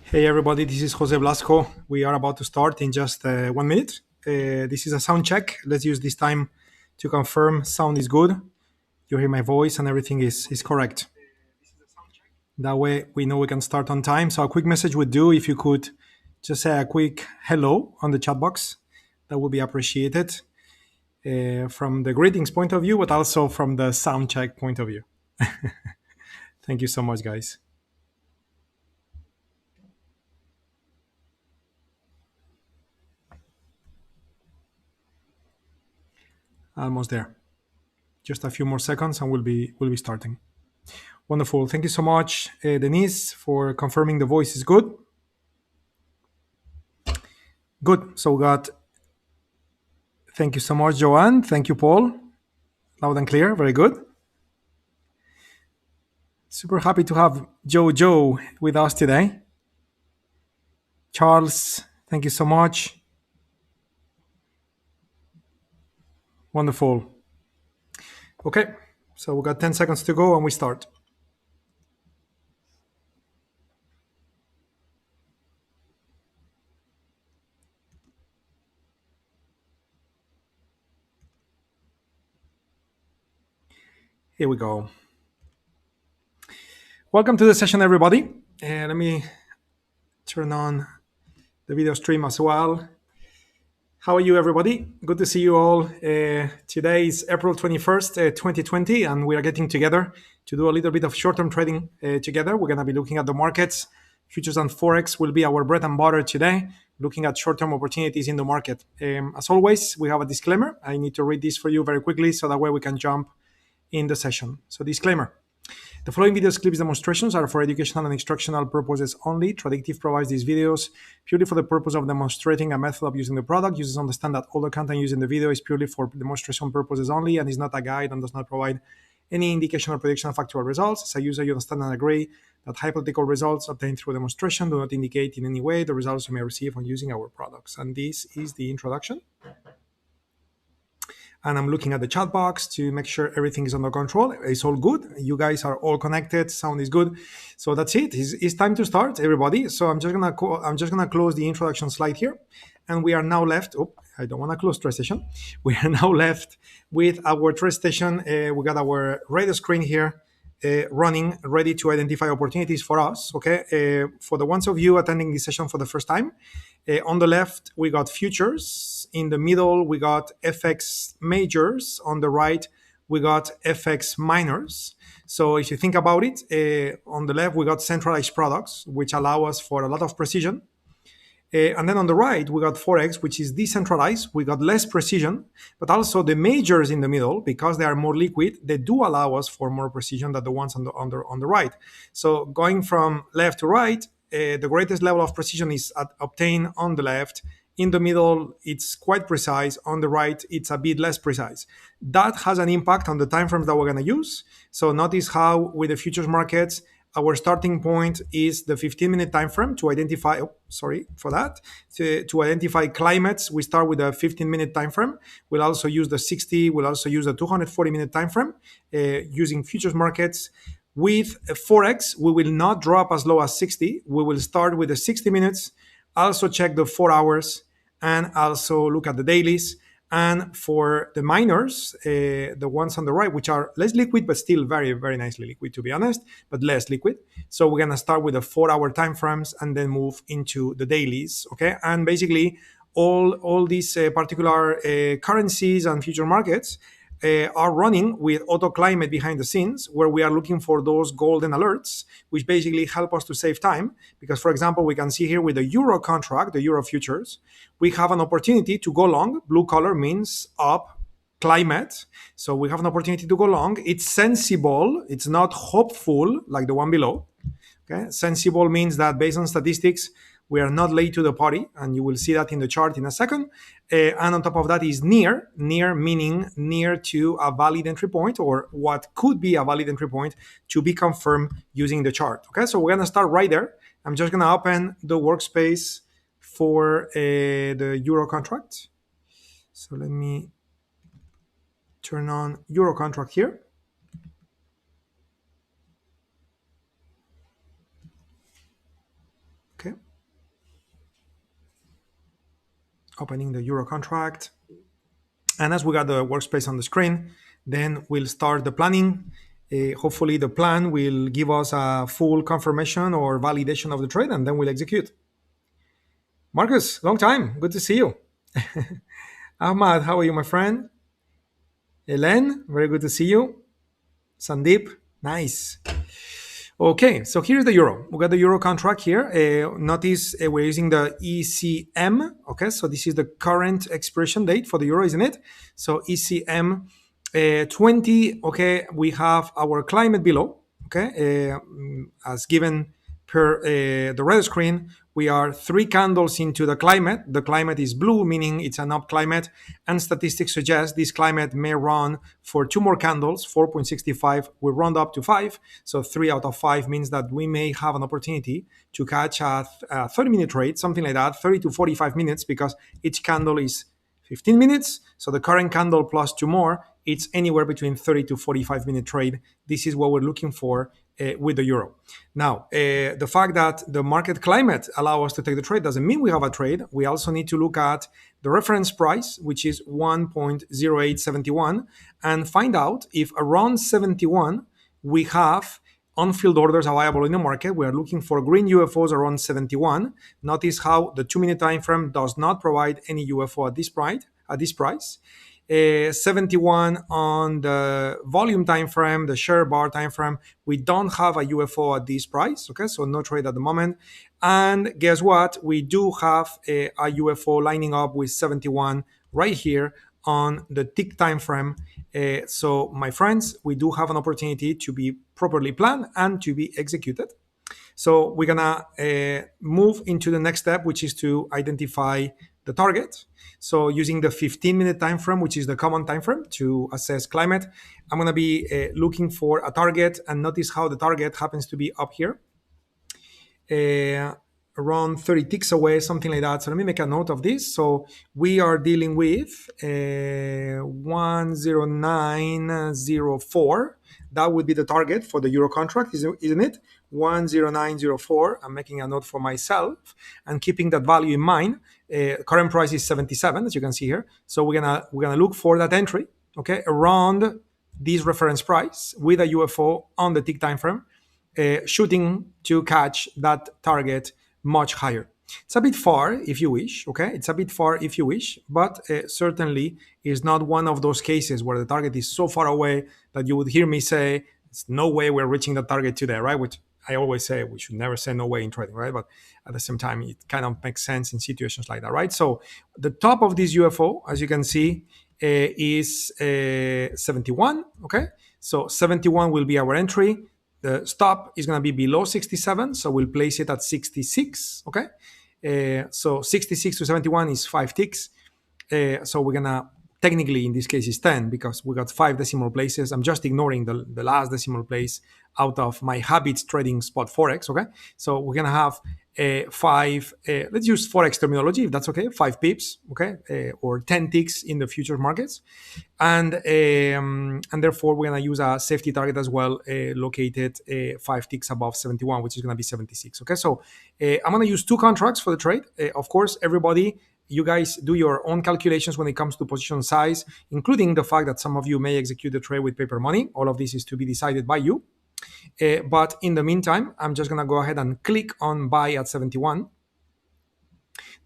Hey everybody, this is Jose Blasco. We are about to start in just 1 minute. This is a sound check. Let's use this time to confirm sound is good. You hear my voice and everything is correct. That way we know we can start on time. So a quick message would do if you could just say a quick hello on the chat box. That would be appreciated from the greetings point of view, but also from the sound check point of view. Thank you so much, guys. Almost there. Just a few more seconds and we'll be starting. Wonderful. Thank you so much, Denise, for confirming the voice is good. Good. So we got, thank you so much, Joanne. Thank you, Paul. Loud and clear. Very good. Super happy to have Joe with us today. Charles, thank you so much. Wonderful. Okay. So we got 10 seconds to go and we start. Here we go. Welcome to the session, everybody. Let me turn on the video stream as well. How are you, everybody? Good to see you all. Today is April 21st, 2020, and we are getting together to do a little bit of short-term trading together. We're going to be looking at the markets. Futures and Forex will be our bread and butter today, looking at short-term opportunities in the market. As always, we have a disclaimer. I need to read this for you very quickly so that way we can jump in the session. So disclaimer. The following videos, clips, demonstrations are for educational and instructional purposes only. Tradictive provides these videos purely for the purpose of demonstrating a method of using the product. Users understand that all the content used in the video is purely for demonstration purposes only and is not a guide and does not provide any indication or prediction of actual results. As a user, you understand and agree that hypothetical results obtained through demonstration do not indicate in any way the results you may receive on using our products. And this is the introduction. And I'm looking at the chat box to make sure everything is under control. It's all good. You guys are all connected. Sound is good. So that's it. It's time to start, everybody. So I'm just gonna close the introduction slide here, and we are now left. Oh, I don't want to close TradeStation. We are now left with our TradeStation. We got our radar screen here. Running, ready to identify opportunities for us. Okay, for the ones of you attending this session for the first time, on the left we got futures. In the middle we got FX majors. On the right we got FX minors. So if you think about it, on the left we got centralized products, which allow us for a lot of precision. And then on the right, we got Forex, which is decentralized. We got less precision, but also the majors in the middle, because they are more liquid, they do allow us for more precision than the ones on the right. So going from left to right, the greatest level of precision is obtained on the left. In the middle, it's quite precise. On the right, it's a bit less precise. That has an impact on the time frames that we're going to use. So notice how with the futures markets, our starting point is the 15-minute time frame to identify. Oh, sorry for that. To identify climates, we start with a 15-minute time frame. We'll also use the 60. We'll also use the 240-minute time frame using futures markets. With Forex, we will not drop as low as 60. We will start with the 60 minutes. Also check the 4 hours and also look at the dailies. And for the minors, the ones on the right, which are less liquid, but still very, very nicely liquid, to be honest, but less liquid. So we're going to start with the 4-hour time frames and then move into the dailies. Okay. And basically, all these particular currencies and future markets are running with auto climate behind the scenes, where we are looking for those golden alerts, which basically help us to save time. Because, for example, we can see here with the euro contract, the euro futures, we have an opportunity to go long. Blue color means up, climate. So we have an opportunity to go long. It's sensible. It's not hopeful like the one below. Okay, sensible means that based on statistics, we are not late to the party, and you will see that in the chart in a second. And on top of that is near meaning near to a valid entry point, or what could be a valid entry point to be confirmed using the chart. Okay, so we're gonna start right there. I'm just gonna open the workspace for the euro contract. So let me turn on euro contract here. Okay, Opening the euro contract. And as we got the workspace on the screen, then we'll start the planning. Hopefully the plan will give us a full confirmation or validation of the trade, and then we'll execute. Marcus, long time. Good to see you. Ahmad, how are you, my friend? Helen, very good to see you. Sandeep, nice. Okay, so here's the euro. We got the euro contract here. Notice we're using the ECM. Okay, so this is the current expiration date for the euro, isn't it? So ECM 20. Okay, we have our climate below. Okay, as given per the red screen, we are 3 candles into the climate. The climate is blue, meaning it's an up climate, and statistics suggest this climate may run for 2 more candles. 4.65 will round up to 5, so 3 out of 5 means that we may have an opportunity to catch a 30-minute trade, something like that, 30 to 45 minutes, because each candle is 15 minutes. So the current candle plus 2 more, it's anywhere between 30 to 45-minute trade. This is what we're looking for with the euro. Now, the fact that the market climate allows us to take the trade doesn't mean we have a trade. We also need to look at the reference price, which is 1.0871, and find out if around 71 we have on-field orders available in the market. We are looking for green UFOs around 71. Notice how the 2-minute time frame does not provide any UFO at this price. 71 on the volume time frame, the share bar time frame, we don't have a UFO at this price. Okay, so no trade at the moment. And guess what? We do have a UFO lining up with 71 right here on the tick time frame. So my friends, we do have an opportunity to be properly planned and to be executed. So we're gonna move into the next step, which is to identify the target. So using the 15-minute time frame, which is the common time frame to assess climate, I'm gonna be looking for a target, and notice how the target happens to be up here. Around 30 ticks away, something like that. So let me make a note of this. So we are dealing with 10904. That would be the target for the euro contract, isn't it? 10904. I'm making a note for myself and keeping that value in mind. Current price is 77, as you can see here. So we're gonna look for that entry, okay, around this reference price with a UFO on the tick time frame. Shooting to catch that target much higher. It's a bit far if you wish, okay? It's a bit far if you wish, but certainly is not one of those cases where the target is so far away that you would hear me say, "There's no way we're reaching the target today," right? Which I always say we should never say no way in trading, right? But at the same time, it kind of makes sense in situations like that, right? So the top of this UFO, as you can see, is 71, okay? So 71 will be our entry. The stop is going to be below 67, so we'll place it at 66, okay? So 66 to 71 is 5 ticks. So we're going to, technically in this case is 10 because we got 5 decimal places. I'm just ignoring the last decimal place out of my habits trading spot Forex, okay? So we're going to have 5, let's use Forex terminology if that's okay, 5 pips, okay? Or 10 ticks in the futures markets. And therefore we're going to use a safety target as well, located 5 ticks above 71, which is going to be 76, okay? So I'm going to use 2 contracts for the trade. Of course, everybody, you guys do your own calculations when it comes to position size, including the fact that some of you may execute the trade with paper money. All of this is to be decided by you. But in the meantime, I'm just going to go ahead and click on buy at 71.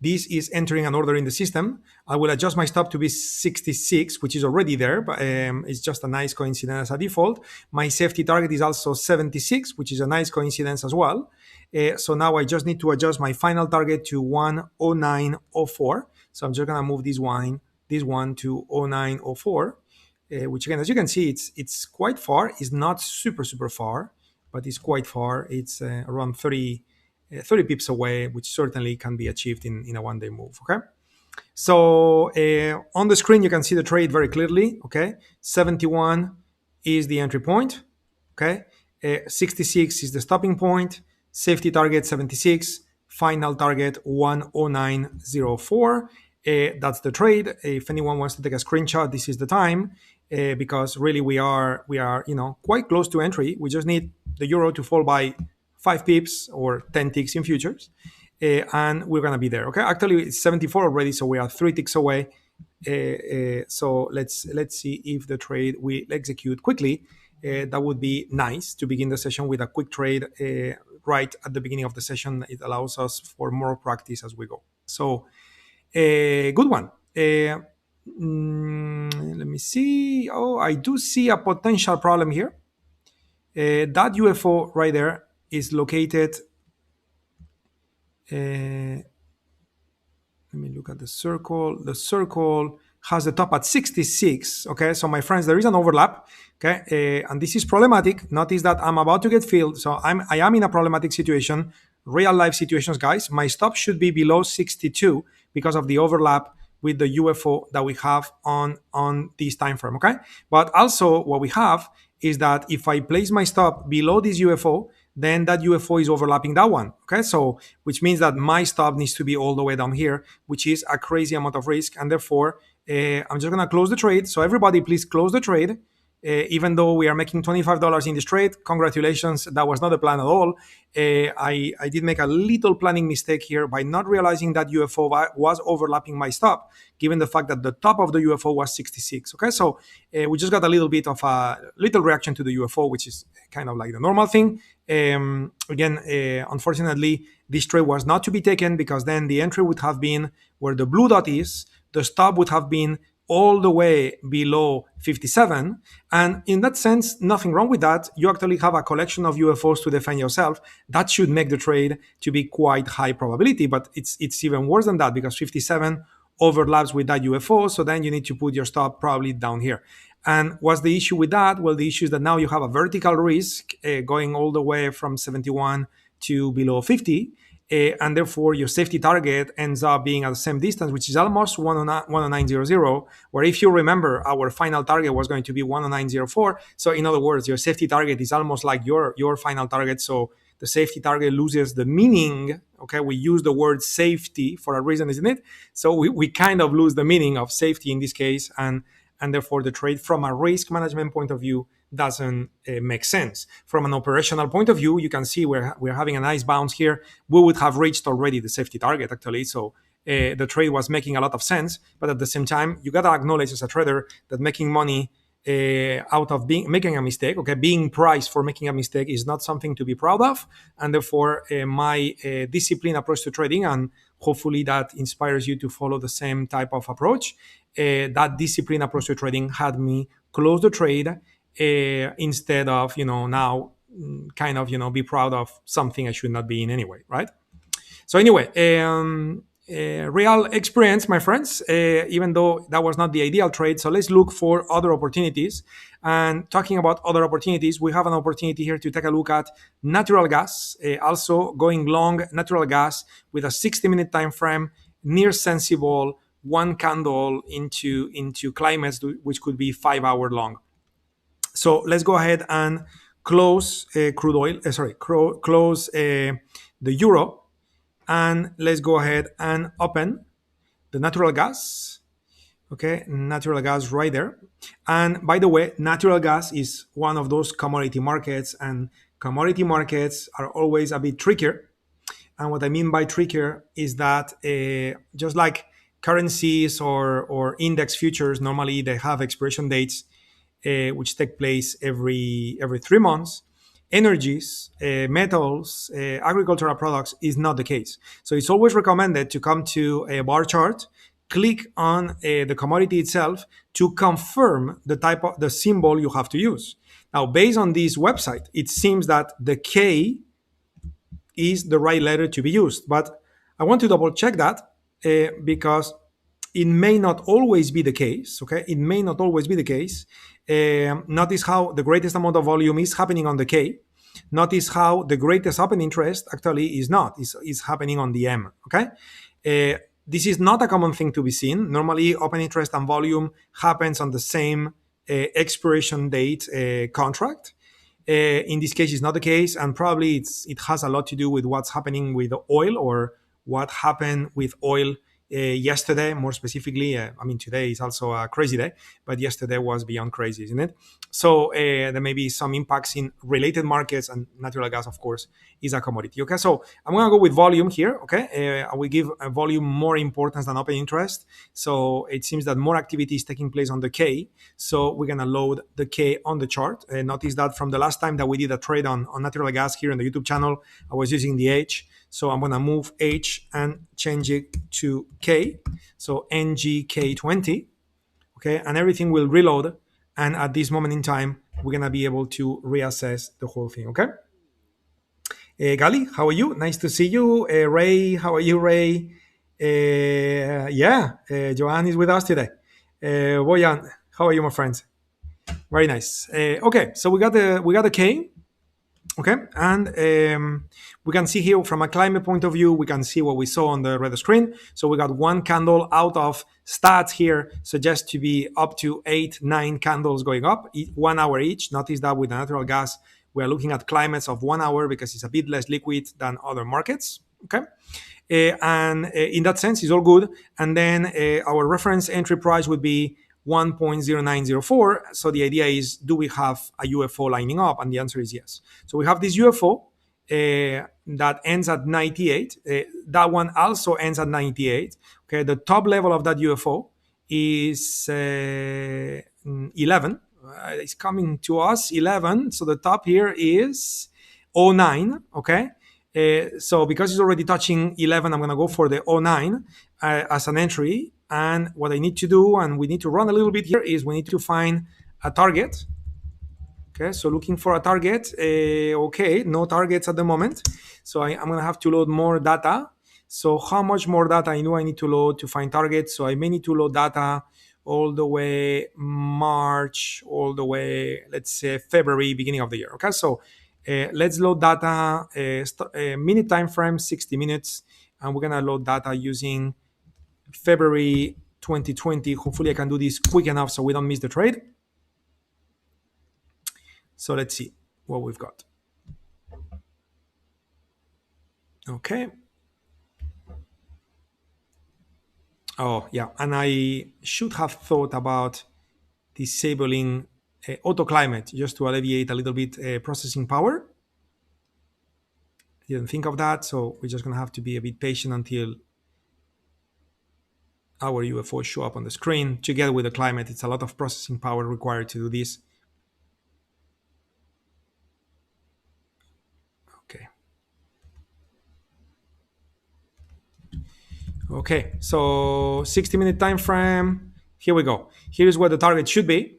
This is entering an order in the system. I will adjust my stop to be 66, which is already there, but it's just a nice coincidence as a default. My safety target is also 76, which is a nice coincidence as well. So now I just need to adjust my final target to 10904. So I'm just going to move this one to 0904, which again, as you can see, it's quite far. It's not super far, but it's quite far. It's around 30 pips away, which certainly can be achieved in a one-day move, okay? So on the screen, you can see the trade very clearly, okay? 71 is the entry point, okay? 66 is the stopping point, safety target 76, final target 10904. That's the trade. If anyone wants to take a screenshot, this is the time, because really we are quite close to entry. We just need the euro to fall by 5 pips or 10 ticks in futures. and we're gonna be there. Okay, actually it's 74 already, so we are 3 ticks away. So let's see if the trade we execute quickly. That would be nice to begin the session with a quick trade right at the beginning of the session. It allows us for more practice as we go. So good one. Let me see. Oh, I do see a potential problem here. That UFO right there is located. Let me look at the circle. The circle has the top at 66. Okay, so my friends, there is an overlap. Okay, and this is problematic. Notice that I'm about to get filled, so I am in a problematic situation. Real life situations, guys. My stop should be below 62 because of the overlap with the UFO that we have on this time frame. Okay, but also what we have is that if I place my stop below this UFO, then that UFO is overlapping that one. Okay, so which means that my stop needs to be all the way down here, which is a crazy amount of risk, and therefore I'm just gonna close the trade. So everybody, please close the trade. Even though we are making $25 in this trade, congratulations, that was not the plan at all. I did make a little planning mistake here by not realizing that UFO was overlapping my stop, given the fact that the top of the UFO was 66. Okay, so we just got a little bit of a little reaction to the UFO, which is kind of like the normal thing. Again, unfortunately, this trade was not to be taken because then the entry would have been where the blue dot is, the stop would have been all the way below 57. And in that sense, nothing wrong with that. You actually have a collection of UFOs to defend yourself. That should make the trade to be quite high probability, but it's even worse than that because 57 overlaps with that UFO. So then you need to put your stop probably down here. And what's the issue with that? Well, the issue is that now you have a vertical risk going all the way from 71 to below 50. And therefore your safety target ends up being at the same distance, which is almost 109.00, where if you remember, our final target was going to be 109.04. So in other words, your safety target is almost like your final target. So the safety target loses the meaning. Okay, we use the word safety for a reason, isn't it? So we kind of lose the meaning of safety in this case, and therefore the trade from a risk management point of view doesn't make sense. From an operational point of view, you can see we're having a nice bounce here. We would have reached already the safety target actually, so the trade was making a lot of sense. But at the same time, you gotta acknowledge as a trader that making money out of making a mistake, okay, being priced for making a mistake is not something to be proud of, and therefore my disciplined approach to trading, and hopefully that inspires you to follow the same type of approach. That disciplined approach to trading had me close the trade instead of now kind of be proud of something I should not be in anyway, right? So anyway, real experience, my friends, even though that was not the ideal trade. So let's look for other opportunities. And talking about other opportunities, we have an opportunity here to take a look at natural gas, also going long natural gas with a 60-minute time frame, near sensible, one candle into climates which could be 5 hour long. So let's go ahead and close crude oil. Close the euro, and let's go ahead and open the natural gas. Okay, natural gas right there. And by the way, natural gas is one of those commodity markets, and commodity markets are always a bit trickier. And what I mean by trickier is that just like currencies or index futures, normally they have expiration dates which take place every 3 months. Energies, metals, agricultural products is not the case. So it's always recommended to come to a bar chart, click on the commodity itself to confirm the type of the symbol you have to use. Now, based on this website, it seems that the K is the right letter to be used, but I want to double check that because it may not always be the case. Okay, it may not always be the case. Notice how the greatest amount of volume is happening on the K. Notice how the greatest open interest actually is not, is happening on the M. Okay, this is not a common thing to be seen. Normally, open interest and volume happens on the same expiration date contract. In this case, it's not the case, and probably it has a lot to do with what's happening with oil, or what happened with oil yesterday, more specifically. I mean, today is also a crazy day, but yesterday was beyond crazy, isn't it? So there may be some impacts in related markets, and natural gas, of course, is a commodity. Okay, so I'm going to go with volume here. Okay, I will give a volume more importance than open interest. So it seems that more activity is taking place on the K. So we're going to load the K on the chart. Notice that from the last time that we did a trade on natural gas here on the YouTube channel, I was using the H. So I'm going to move H and change it to K. So NGK20. Okay, and everything will reload. And at this moment in time, we're going to be able to reassess the whole thing. Okay. Gali, how are you? Nice to see you. Ray, how are you, Ray? Joanne is with us today. Boyan, how are you, my friends? Very nice. Okay, so we got the K. Okay, and we can see here from a climate point of view, we can see what we saw on the red screen. So we got one candle out of stats here, suggests to be up to 8-9 candles going up, 1 hour each. Notice that with the natural gas, we are looking at climates of 1 hour because it's a bit less liquid than other markets. Okay. And in that sense, it's all good. And then our reference entry price would be 1.0904. So the idea is, do we have a UFO lining up? And the answer is yes. So we have this UFO that ends at 98. That one also ends at 98. Okay, the top level of that UFO is 11. It's coming to us 11. So the top here is 09. Okay. So because it's already touching 11, I'm going to go for the 09 as an entry. And what I need to do, and we need to run a little bit here, is we need to find a target. Okay, so looking for a target. Okay, no targets at the moment. So I'm going to have to load more data. So how much more data I know I need to load to find targets? So I may need to load data all the way March, all the way, let's say, February, beginning of the year. Okay, so let's load data, minute time frame, 60 minutes. And we're going to load data using February 2020. Hopefully I can do this quick enough so we don't miss the trade. So let's see what we've got. Okay. Oh, yeah. And I should have thought about disabling auto climate just to alleviate a little bit processing power. Didn't think of that. So we're just going to have to be a bit patient until our UFOs show up on the screen. Together with the climate, it's a lot of processing power required to do this. Okay. Okay, so 60-minute time frame. Here we go. Here's where the target should be.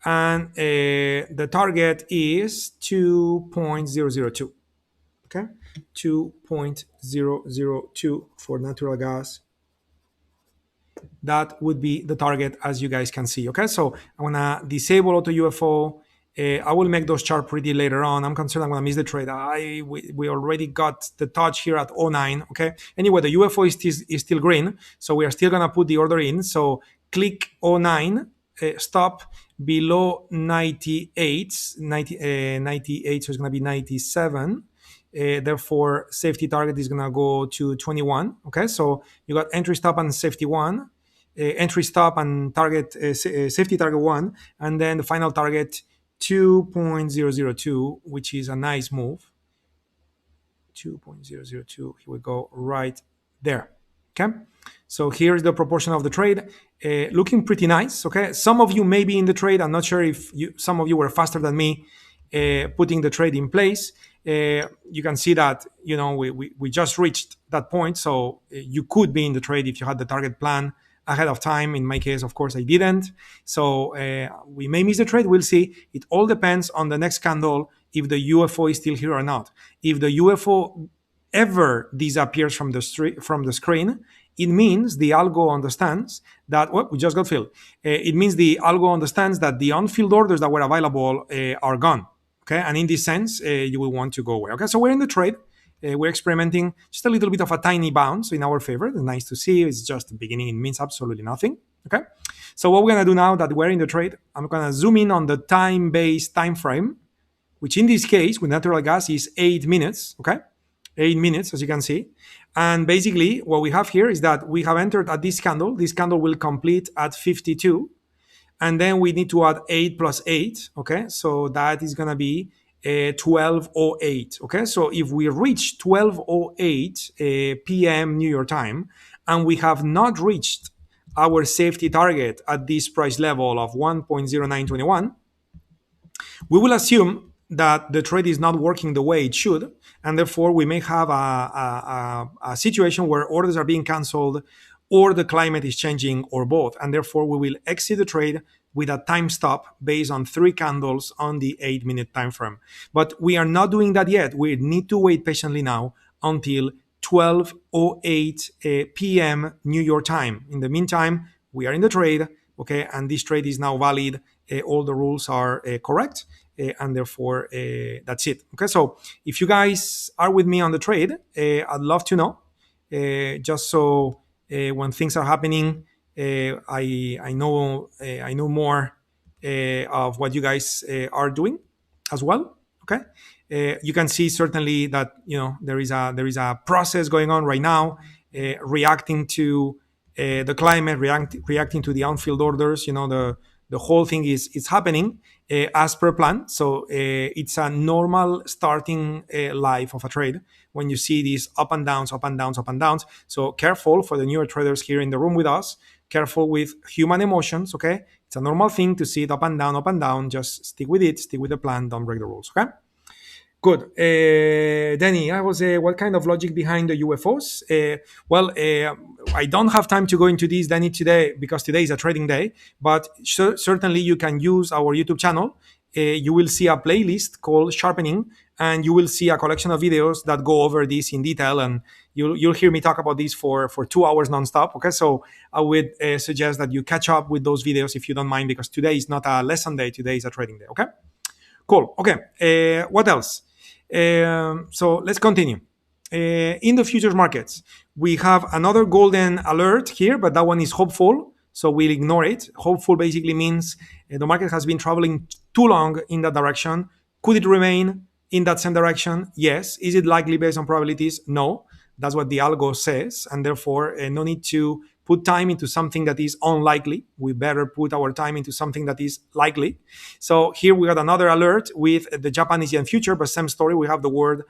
And the target is 2.002. Okay, 2.002 for natural gas. That would be the target, as you guys can see. Okay, so I'm gonna disable auto UFO. I will make those charts pretty later on. I'm concerned I'm gonna miss the trade. We already got the touch here at 09. Okay, anyway, the UFO is still green, so we are still gonna put the order in. So click 09, stop below 98, 98, so it's gonna be 97. Therefore, safety target is gonna go to 21. Okay, so you got entry, stop, and safety one. Entry, stop, and target safety target one, and then the final target 2.002, which is a nice move. 2.002. Here we go, right there. Okay, so here's the proportion of the trade, looking pretty nice. Okay, some of you may be in the trade. I'm not sure if some of you were faster than me putting the trade in place. You can see that we just reached that point, so you could be in the trade if you had the target plan ahead of time. In my case, of course, I didn't. So we may miss the trade. We'll see. It all depends on the next candle, if the UFO is still here or not. If the UFO ever disappears from the screen, it means the algo understands that, well, we just got filled. It means the algo understands that the unfilled orders that were available are gone. Okay, and in this sense, you will want to go away. Okay, so we're in the trade. We're experimenting just a little bit of a tiny bounce in our favor. It's nice to see. It's just the beginning. It means absolutely nothing. Okay, so what we're gonna do now that we're in the trade, I'm gonna zoom in on the time-based time frame, which in this case with natural gas is 8 minutes. Okay, 8 minutes, as you can see. And basically, what we have here is that we have entered at this candle. This candle will complete at 52. And then we need to add 8 plus 8. Okay. So that is going to be 12:08. Okay. So if we reach 12:08 p.m. New York time, and we have not reached our safety target at this price level of 1.0921, we will assume that the trade is not working the way it should, and therefore we may have a situation where orders are being canceled, or the climate is changing, or both, and therefore we will exit the trade with a time stop based on 3 candles on the 8-minute time frame. But we are not doing that yet. We need to wait patiently now until 12:08 p.m. New York time. In the meantime, we are in the trade, okay, and this trade is now valid. All the rules are correct, and therefore that's it. Okay, so if you guys are with me on the trade, I'd love to know, just so when things are happening, I know more of what you guys are doing as well. Okay, you can see certainly that there is a process going on right now, reacting to the climate, reacting to the on-field orders. The whole thing is happening as per plan. So it's a normal starting life of a trade when you see these up and downs, up and downs, up and downs. So careful for the newer traders here in the room with us. Careful with human emotions, okay? It's a normal thing to see it up and down, up and down. Just stick with it, stick with the plan, don't break the rules, okay? Good. Danny, I was what kind of logic behind the UFOs? I don't have time to go into this, Danny, today, because today is a trading day, but certainly you can use our YouTube channel. You will see a playlist called Sharpening, and you will see a collection of videos that go over this in detail, and you'll hear me talk about this for 2 hours nonstop. Okay, so I would suggest that you catch up with those videos if you don't mind, because today is not a lesson day, today is a trading day. Okay, cool. Okay, what else? So let's continue. In the futures markets, we have another golden alert here, but that one is hopeful, so we'll ignore it. Hopeful basically means the market has been traveling too long in that direction. Could it remain in that same direction? Yes. Is it likely based on probabilities? No. That's what the algo says, and therefore no need to put time into something that is unlikely. We better put our time into something that is likely. So here we got another alert with the Japanese yen future, but same story. We have the word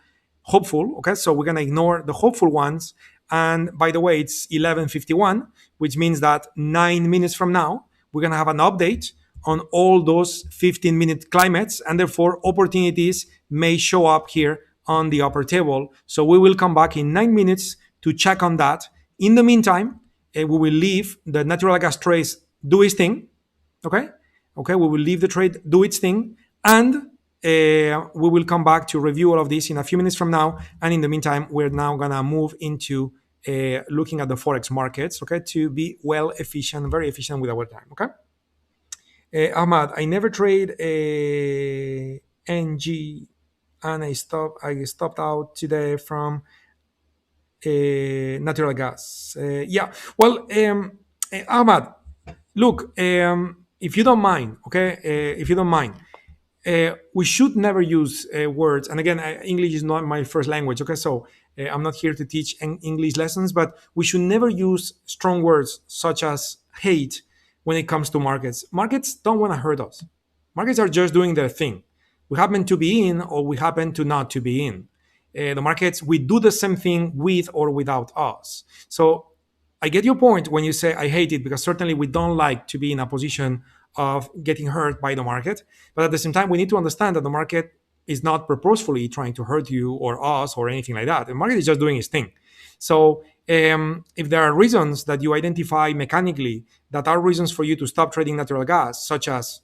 hopeful. Okay, so we're gonna ignore the hopeful ones. And by the way, it's 11:51, which means that 9 minutes from now we're gonna have an update on all those 15-minute climates, and therefore opportunities may show up here on the upper table. So we will come back in 9 minutes to check on that. In the meantime, we will leave the natural gas trace do its thing. Okay, we will leave the trade do its thing, and we will come back to review all of this in a few minutes from now. And in the meantime, we're now gonna move into looking at the Forex markets, okay, to be very efficient with our time. Okay, Ahmad, I never trade NG, and I stopped out today from natural gas. Ahmad, look, if you don't mind, okay, if you don't mind, we should never use words. And again, English is not my first language, okay? So I'm not here to teach English lessons, but we should never use strong words such as hate when it comes to markets. Markets don't want to hurt us. Markets are just doing their thing. We happen to be in, or we happen to not to be in. The markets, we do the same thing with or without us. So I get your point when you say I hate it, because certainly we don't like to be in a position of getting hurt by the market. But at the same time, we need to understand that the market is not purposefully trying to hurt you or us or anything like that. The market is just doing its thing. So if there are reasons that you identify mechanically that are reasons for you to stop trading natural gas, such as,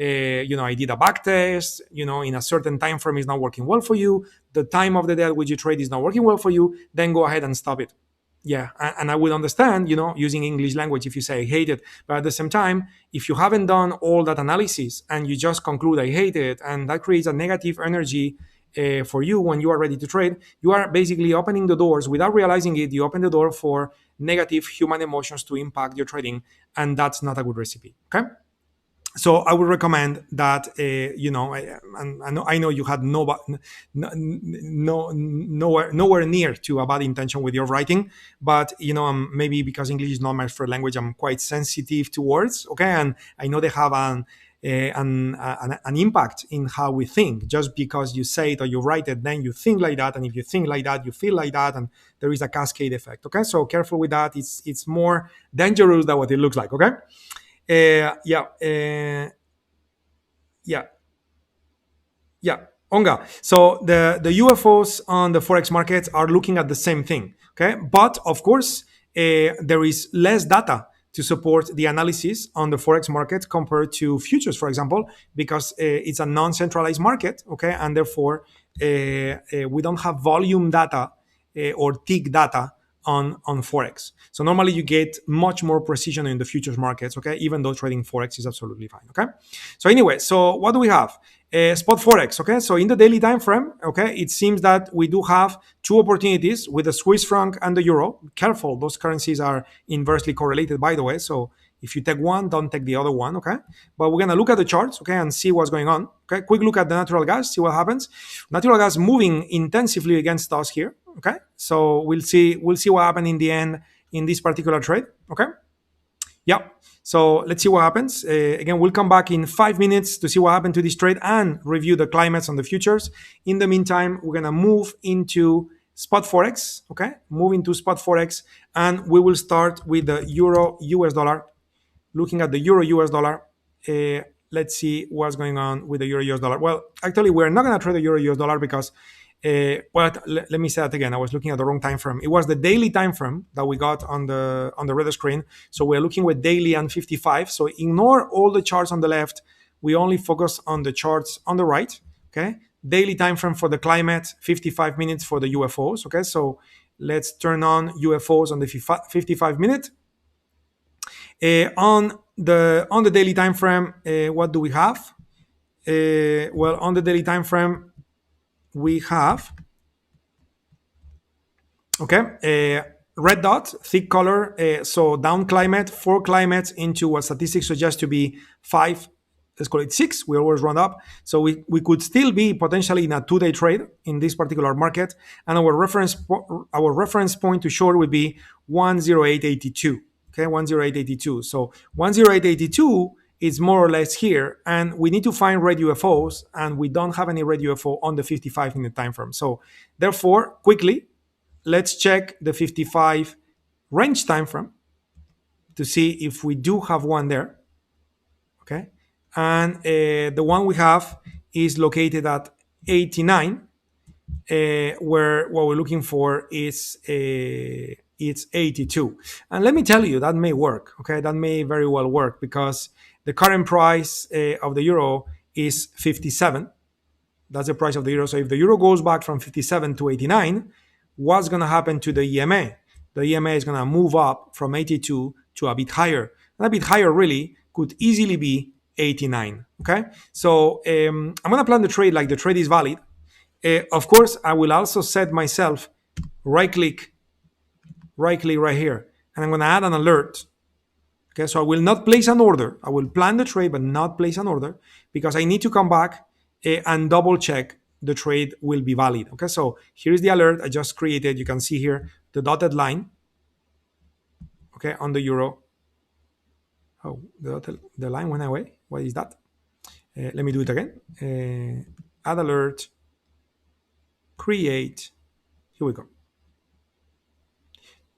I did a back test, in a certain time frame is not working well for you, the time of the day at which you trade is not working well for you, then go ahead and stop it. Yeah, and I would understand, using English language if you say I hate it. But at the same time, if you haven't done all that analysis and you just conclude I hate it, and that creates a negative energy for you when you are ready to trade, you are basically opening the doors without realizing it. You open the door for negative human emotions to impact your trading, and that's not a good recipe. Okay. So I would recommend that and I know you had nowhere near to a bad intention with your writing, but maybe because English is not my first language, I'm quite sensitive to words. Okay, and I know they have an impact in how we think. Just because you say it or you write it, then you think like that, and if you think like that, you feel like that, and there is a cascade effect. Okay, so careful with that. It's more dangerous than what it looks like. Okay. Yeah. Yeah. Yeah, Onga. So the UFOs on the forex markets are looking at the same thing. Okay, but of course there is less data to support the analysis on the forex market compared to futures, for example, because it's a non-centralized market. Okay, and therefore we don't have volume data or tick data on forex. So normally you get much more precision in the futures markets. Okay, even though trading forex is absolutely fine. Okay, so anyway, so what do we have? Spot forex. Okay, so in the daily time frame, okay, it seems that we do have two opportunities with the Swiss franc and the euro. Careful, those currencies are inversely correlated, by the way. So if you take one, don't take the other one. Okay, but we're gonna look at the charts, okay, and see what's going on. Okay, quick look at the natural gas, see what happens. Natural gas moving intensively against us here. Okay, so we'll see what happens in the end in this particular trade. Okay. Yeah. So let's see what happens. Again, we'll come back in 5 minutes to see what happened to this trade and review the climates on the futures. In the meantime, we're gonna move into spot forex. Okay, move into spot forex, and we will start with the euro US dollar. Looking at the euro US dollar, let's see what's going on with the euro US dollar. Well, actually, we're not gonna trade the euro US dollar because let me say that again. I was looking at the wrong time frame. It was the daily time frame that we got on the red screen. So we're looking with daily and 55. So ignore all the charts on the left. We only focus on the charts on the right. Okay. Daily time frame for the climate, 55 minutes for the UFOs. Okay. So let's turn on UFOs on the 55 minute. On the daily time frame, what do we have? Well, on the daily time frame, we have red dot, thick color. So down climate, 4 climates into what statistics suggest to be 5. Let's call it 6. We always round up. So we could still be potentially in a 2-day trade in this particular market, and our reference point to short would be 10882. Okay, 10882. So 10882 is more or less here, and we need to find red UFOs, and we don't have any red UFO on the 55-minute time frame. So therefore, quickly, let's check the 55 range time frame to see if we do have one there. Okay, and the one we have is located at 89, where what we're looking for is it's 82. And let me tell you, that may work. Okay, that may very well work because the current price of the euro is 57. That's the price of the euro. So if the euro goes back from 57 to 89, what's going to happen to the EMA? The EMA is going to move up from 82 to a bit higher. And a bit higher really could easily be 89. Okay, so I'm going to plan the trade like the trade is valid. Of course, I will also set myself right click right here, and I'm going to add an alert. Okay, so I will not place an order. I will plan the trade, but not place an order because I need to come back and double check the trade will be valid. Okay, so here's the alert I just created. You can see here the dotted line. Okay, on the euro. Oh, the line went away. What is that? Let me do it again. Add alert. Create. Here we go.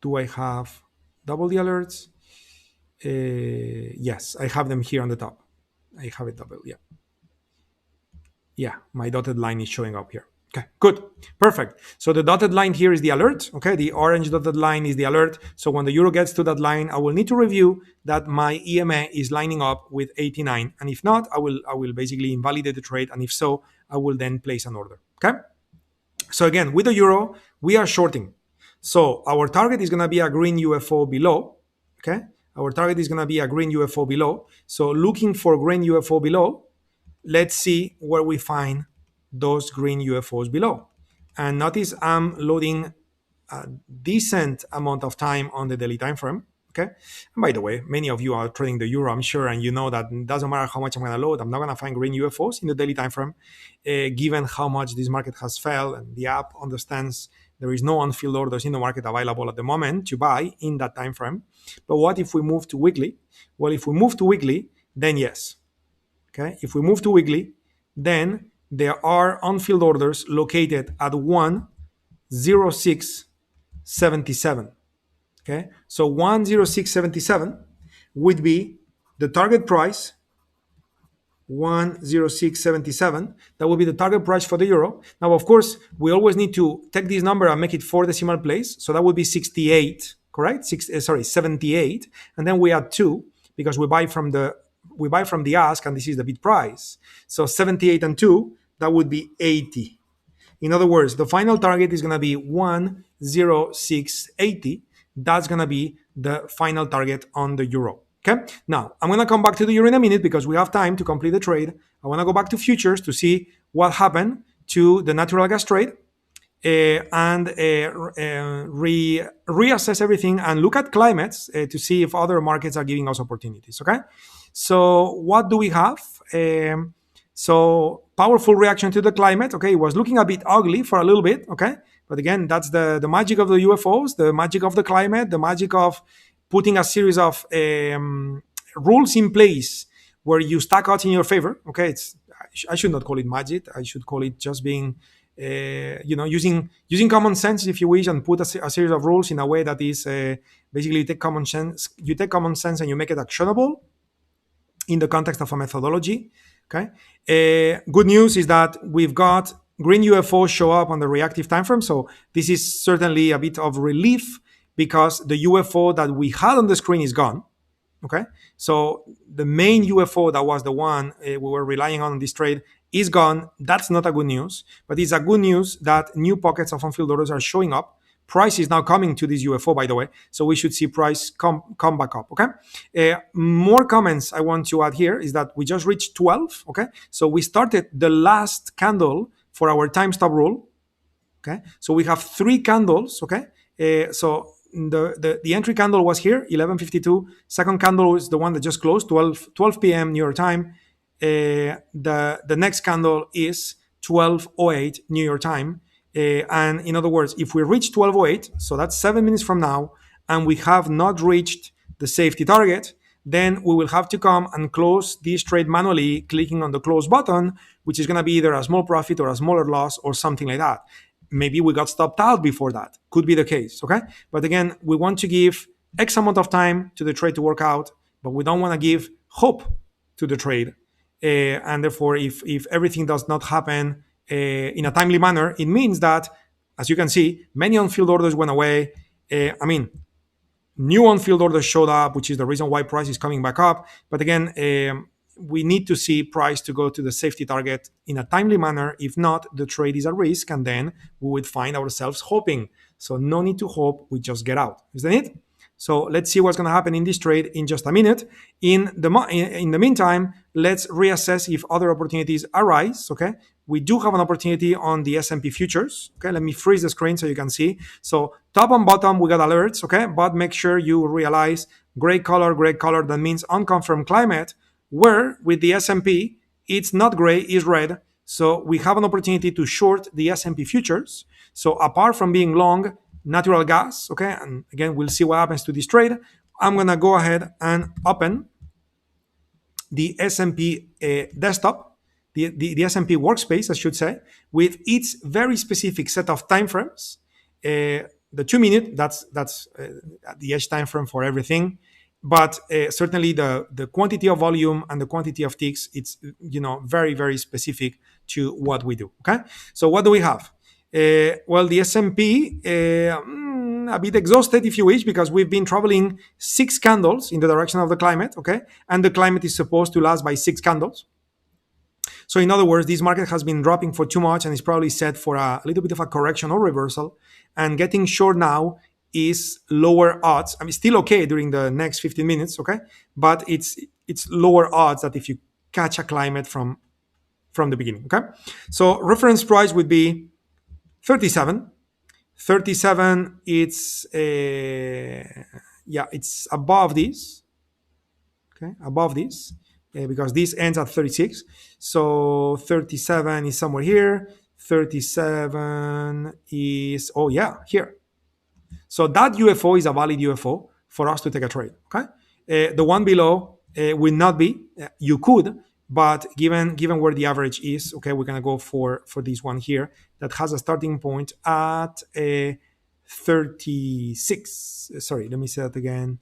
Do I have double the alerts? Yes, I have them here on the top. I have it double, yeah. Yeah, my dotted line is showing up here. Okay, good, perfect. So the dotted line here is the alert. Okay, the orange dotted line is the alert. So when the euro gets to that line, I will need to review that my EMA is lining up with 89. And if not, I will basically invalidate the trade. And if so, I will then place an order. Okay. So again, with the euro, we are shorting. So our target is going to be a green UFO below. Okay. Our target is going to be a green UFO below. So looking for green UFO below, let's see where we find those green UFOs below. And notice I'm loading a decent amount of time on the daily time frame. Okay. And by the way, many of you are trading the euro, I'm sure, and you know that it doesn't matter how much I'm going to load, I'm not going to find green UFOs in the daily time frame, given how much this market has fell, and the app understands there is no unfilled orders in the market available at the moment to buy in that time frame. But what if we move to weekly? Well, if we move to weekly, then yes. Okay. If we move to weekly, then there are unfilled orders located at 106.77. Okay, so 106.77 would be the target price. 106.77, that would be the target price for the euro. Now, of course, we always need to take this number and make it 4 decimal place, so that would be 68, correct? 78, and then we add 2 because we buy from the ask, and this is the bid price. So 78 and 2, that would be 80. In other words, the final target is going to be 106.80. That's going to be the final target on the euro. Okay. Now, I'm going to come back to the euro in a minute because we have time to complete the trade. I want to go back to futures to see what happened to the natural gas trade, and reassess everything and look at climates to see if other markets are giving us opportunities. Okay. So what do we have? So powerful reaction to the climate. Okay, it was looking a bit ugly for a little bit. Okay, but again, that's the magic of the UFOs, the magic of the climate, the magic of putting a series of rules in place where you stack odds in your favor. Okay, I should not call it magic. I should call it just being, using common sense, if you wish, and put a series of rules in a way that is basically you take common sense and you make it actionable in the context of a methodology. Okay. Good news is that we've got green UFOs show up on the reactive time frame. So this is certainly a bit of relief because the UFO that we had on the screen is gone. Okay. So the main UFO that was the one we were relying on this trade is gone. That's not a good news, but it's a good news that new pockets of unfilled orders are showing up. Price is now coming to this UFO, by the way, so we should see price come back up. Okay. More comments I want to add here is that we just reached 12. Okay, so we started the last candle for our time stop rule. Okay, so we have 3 candles. Okay, so the entry candle was here 11:52. Second candle is the one that just closed 12 p.m. New York time. The next candle is 12:08 New York time. And in other words, if we reach 12:08, so that's 7 minutes from now, and we have not reached the safety target, then we will have to come and close this trade manually, clicking on the close button, which is going to be either a small profit or a smaller loss or something like that. Maybe we got stopped out before that. Could be the case, okay? But again, we want to give X amount of time to the trade to work out, but we don't want to give hope to the trade. And therefore, if everything does not happen in a timely manner, it means that, as you can see, many unfilled orders went away. New unfilled orders showed up, which is the reason why price is coming back up. But again, we need to see price to go to the safety target in a timely manner. If not, the trade is a risk, and then we would find ourselves hoping. So no need to hope, we just get out. Isn't it? So let's see what's going to happen in this trade in just a minute. In the meantime, let's reassess if other opportunities arise. Okay, we do have an opportunity on the S&P futures. Okay, let me freeze the screen so you can see. So top and bottom, we got alerts. Okay, but make sure you realize gray color, that means unconfirmed climate, where with the S&P, it's not gray, it's red. So we have an opportunity to short the S&P futures. So apart from being long natural gas, okay, and again, we'll see what happens to this trade. I'm going to go ahead and open the S&P desktop, the S&P workspace, I should say, with its very specific set of timeframes. The 2-minute, that's the edge time frame for everything. But certainly the quantity of volume and the quantity of ticks, it's very, very specific to what we do. Okay, so what do we have? Well, the S&P, a bit exhausted, if you wish, because we've been traveling 6 candles in the direction of the climate, okay? And the climate is supposed to last by 6 candles. So in other words, this market has been dropping for too much and is probably set for a little bit of a correction or reversal. And getting short now is lower odds. I mean, still okay during the next 15 minutes, okay? But it's lower odds that if you catch a climate from the beginning, okay? So reference price would be 37. 37, it's yeah, it's above this, okay, above this, because this ends at 36. So 37 is somewhere here. 37 is, oh yeah, here. So that UFO is a valid UFO for us to take a trade. Okay, the one below will not be. You could, but given where the average is, okay, we're gonna go for this one here that has a starting point at 36. Sorry, let me say that again.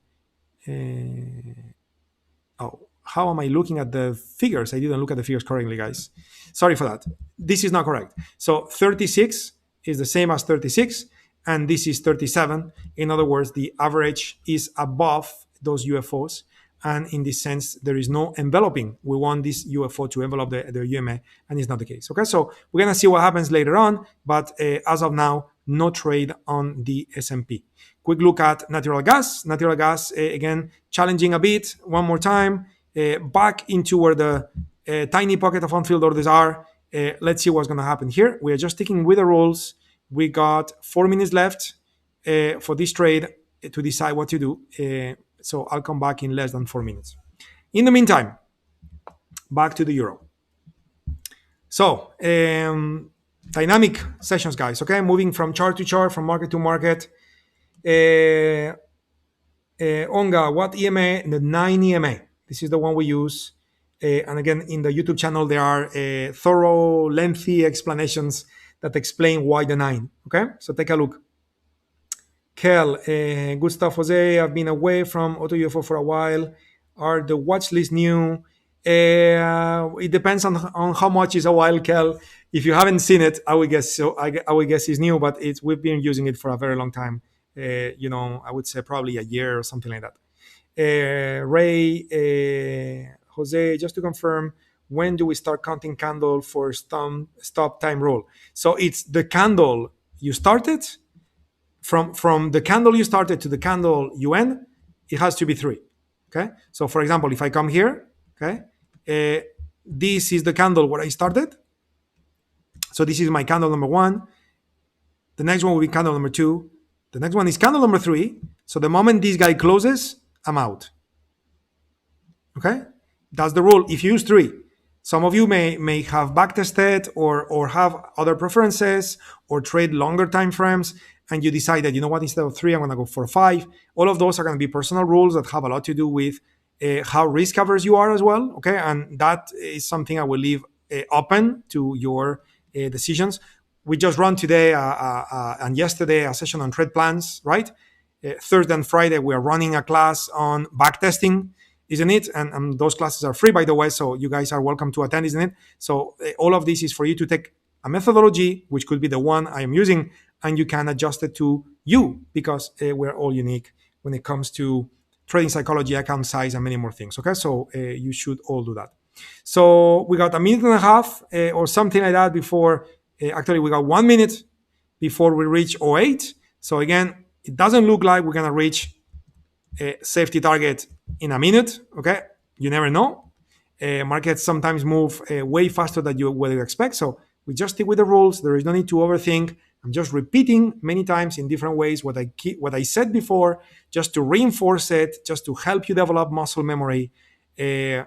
Oh, how am I looking at the figures? I didn't look at the figures correctly, guys. Sorry for that. This is not correct. So 36 is the same as 36, and this is 37. In other words, the average is above those UFOs. And in this sense, there is no enveloping. We want this UFO to envelop the UMA, and it's not the case. Okay, so we're gonna see what happens later on, but as of now, no trade on the S&P. Quick look at natural gas. Natural gas, again, challenging a bit. One more time, back into where the tiny pocket of unfilled orders are. Let's see what's going to happen here. We are just sticking with the rules. We got 4 minutes left for this trade to decide what to do. So I'll come back in less than 4 minutes. In the meantime, back to the euro. So dynamic sessions, guys. Okay, moving from chart to chart, from market to market. Onga, what EMA? The 9 EMA. This is the one we use. And again, in the YouTube channel, there are thorough, lengthy explanations that explain why the 9. Okay, so take a look. Kel, good stuff, Jose. I've been away from AutoUFO for a while. Are the watch list new? It depends on how much is a while, Kel. If you haven't seen it, I would guess so. I would guess it's new, but we've been using it for a very long time. I would say probably a year or something like that. Ray, Jose, just to confirm, when do we start counting candle for stop time rule? So it's the candle you started. From the candle you started to the candle you end, it has to be 3. Okay. So for example, if I come here, okay, this is the candle where I started. So this is my candle number 1. The next one will be candle number 2. The next one is candle number 3. So the moment this guy closes, I'm out. Okay, that's the rule. If you use 3, some of you may have backtested or have other preferences or trade longer time frames, and you decide that, you know what, instead of 3, I'm going to go for 5. All of those are going to be personal rules that have a lot to do with how risk averse you are as well. Okay, and that is something I will leave open to your decisions. We just run today and yesterday a session on trade plans, right? Thursday and Friday we are running a class on backtesting, isn't it? And those classes are free, by the way, so you guys are welcome to attend, isn't it? So all of this is for you to take a methodology, which could be the one I am using, and you can adjust it to you, because we're all unique when it comes to trading psychology, account size, and many more things. Okay, so you should all do that. So we got a minute and a half or something like that before. Actually, we got 1 minute before we reach 08. So again, it doesn't look like we're gonna reach a safety target in a minute. Okay, you never know. Markets sometimes move way faster than you would expect. So we just stick with the rules. There is no need to overthink. I'm just repeating many times in different ways what I said before, just to reinforce it, just to help you develop muscle memory. It's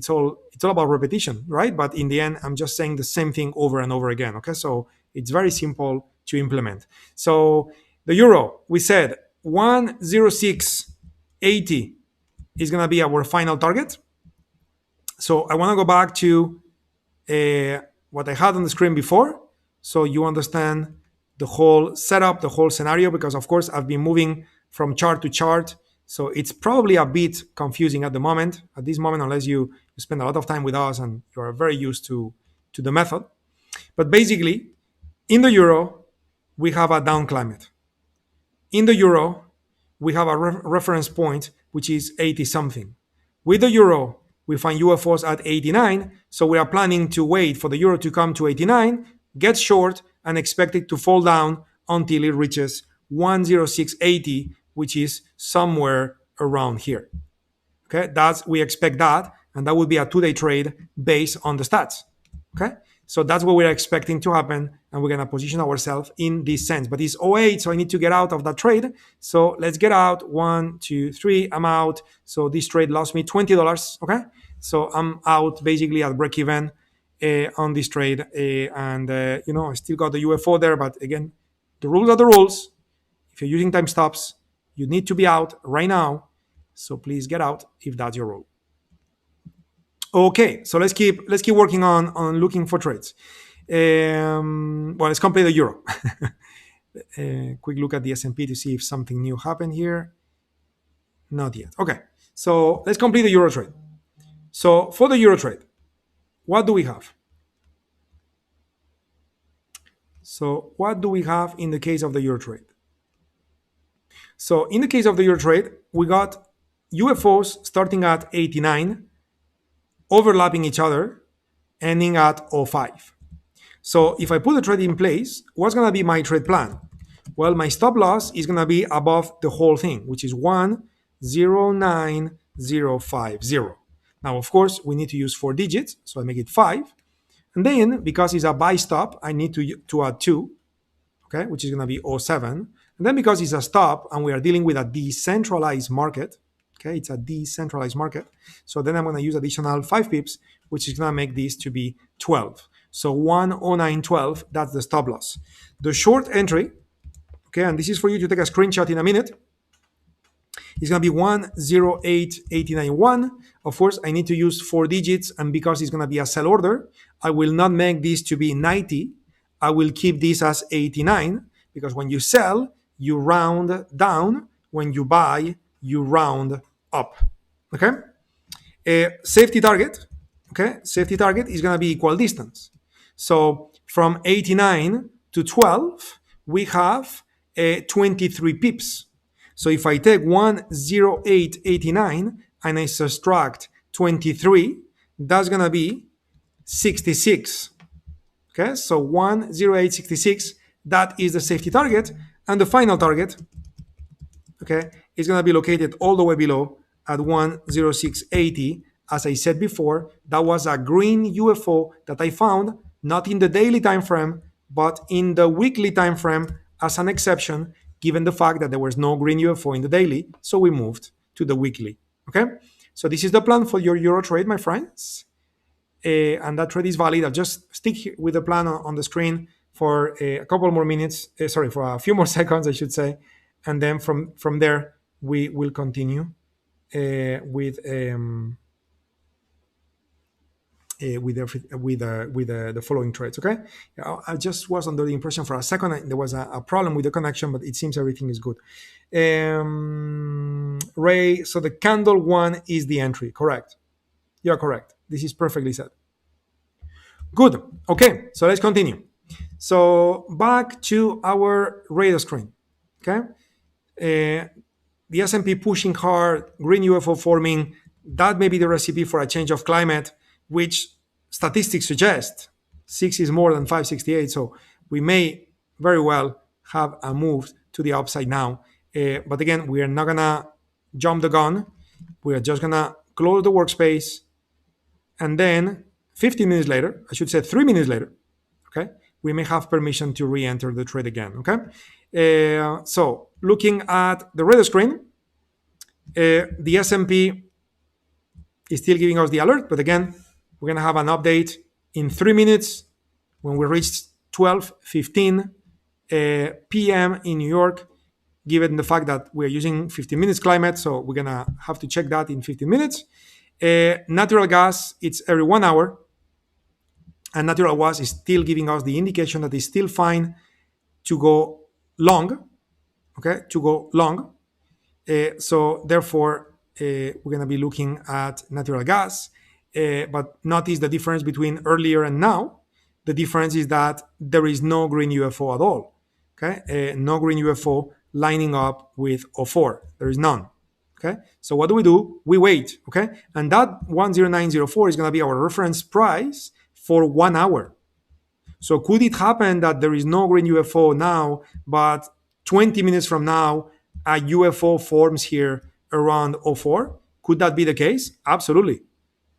all about repetition, right? But in the end, I'm just saying the same thing over and over again. Okay, so it's very simple to implement. So the euro, we said 106.80 is going to be our final target. So I want to go back to what I had on the screen before, so you understand the whole setup, the whole scenario, because of course I've been moving from chart to chart. So it's probably a bit confusing at this moment, unless you spend a lot of time with us and you are very used to the method. But basically, in the euro, we have a down climate. In the euro, we have a reference point, which is 80 something. With the euro, we find UFOs at 89. So we are planning to wait for the euro to come to 89, get short, and expect it to fall down until it reaches 106.80, which is somewhere around here. Okay, we expect that, and that would be a 2-day trade based on the stats. Okay, So that's what we're expecting to happen, and we're going to position ourselves in this sense. But it's '08, so I need to get out of that trade. So let's get out. 1, 2, 3. I'm out. So this trade lost me $20. Okay, so I'm out basically at break even on this trade, and I still got the UFO there. But again, the rules are the rules. If you're using time stops, you need to be out right now. So please get out if that's your rule. Okay, so let's keep working on looking for trades. Well, let's complete the euro. Quick look at the S&P to see if something new happened here. Not yet. Okay, so let's complete the euro trade. So for the euro trade, what do we have? So what do we have in the case of the euro trade? So in the case of the euro trade, we got UFOs starting at 89, overlapping each other, ending at '05. So if I put the trade in place, what's going to be my trade plan? Well, my stop loss is going to be above the whole thing, which is 109050. Now, of course, we need to use 4 digits, so I make it 5. And then, because it's a buy stop, I need to add 2, okay, which is going to be '07. And then because it's a stop and we are dealing with a decentralized market, okay, it's a decentralized market. So then I'm going to use additional 5 pips, which is going to make this to be 12. So 109.12, that's the stop loss. The short entry, okay, and this is for you to take a screenshot in a minute, is going to be 108891. Of course, I need to use 4 digits, and because it's going to be a sell order, I will not make this to be 90. I will keep this as 89, because when you sell, you round down. When you buy, you round up. Okay? Safety target, okay? Safety target is going to be equal distance. So from 89 to 12, we have 23 pips. So if I take 10889 and I subtract 23, that's going to be 66. Okay, so 10866, that is the safety target. And the final target, okay, is going to be located all the way below at 10680. As I said before, that was a green UFO that I found not in the daily time frame, but in the weekly time frame as an exception, given the fact that there was no green UFO in the daily. So we moved to the weekly. Okay, so this is the plan for your euro trade, my friends. And that trade is valid. I'll just stick with the plan on the screen for a couple more minutes. For a few more seconds, I should say. And then from there, we will continue with the following trades. Okay, I just was under the impression for a second there was a problem with the connection, but it seems everything is good. Ray, so the candle 1 is the entry, correct? You're correct. This is perfectly said. Good. Okay, so let's continue. So back to our radar screen. Okay, the S&P pushing hard, green UFO forming. That may be the recipe for a change of climate, which statistics suggest 6 is more than 568. So we may very well have a move to the upside now. But again, we are not gonna jump the gun. We are just gonna close the workspace, and then 15 minutes later, I should say 3 minutes later, okay, we may have permission to re-enter the trade again. Okay, so looking at the radar screen, the S&P is still giving us the alert, but again, we're gonna have an update in 3 minutes when we reach 12:15 p.m. in New York, given the fact that we're using 15 minutes climate, so we're gonna have to check that in 15 minutes. Natural gas, it's every 1 hour, and natural gas is still giving us the indication that it's still fine to go long, okay, to go long. So therefore, we're going to be looking at natural gas, but notice the difference between earlier and now. The difference is that there is no green UFO at all, okay? No green UFO lining up with '04. There is none, okay? So what do? We wait, okay? And that 10904 is going to be our reference price for 1 hour. So could it happen that there is no green UFO now, but 20 minutes from now, a UFO forms here around '04? Could that be the case? Absolutely.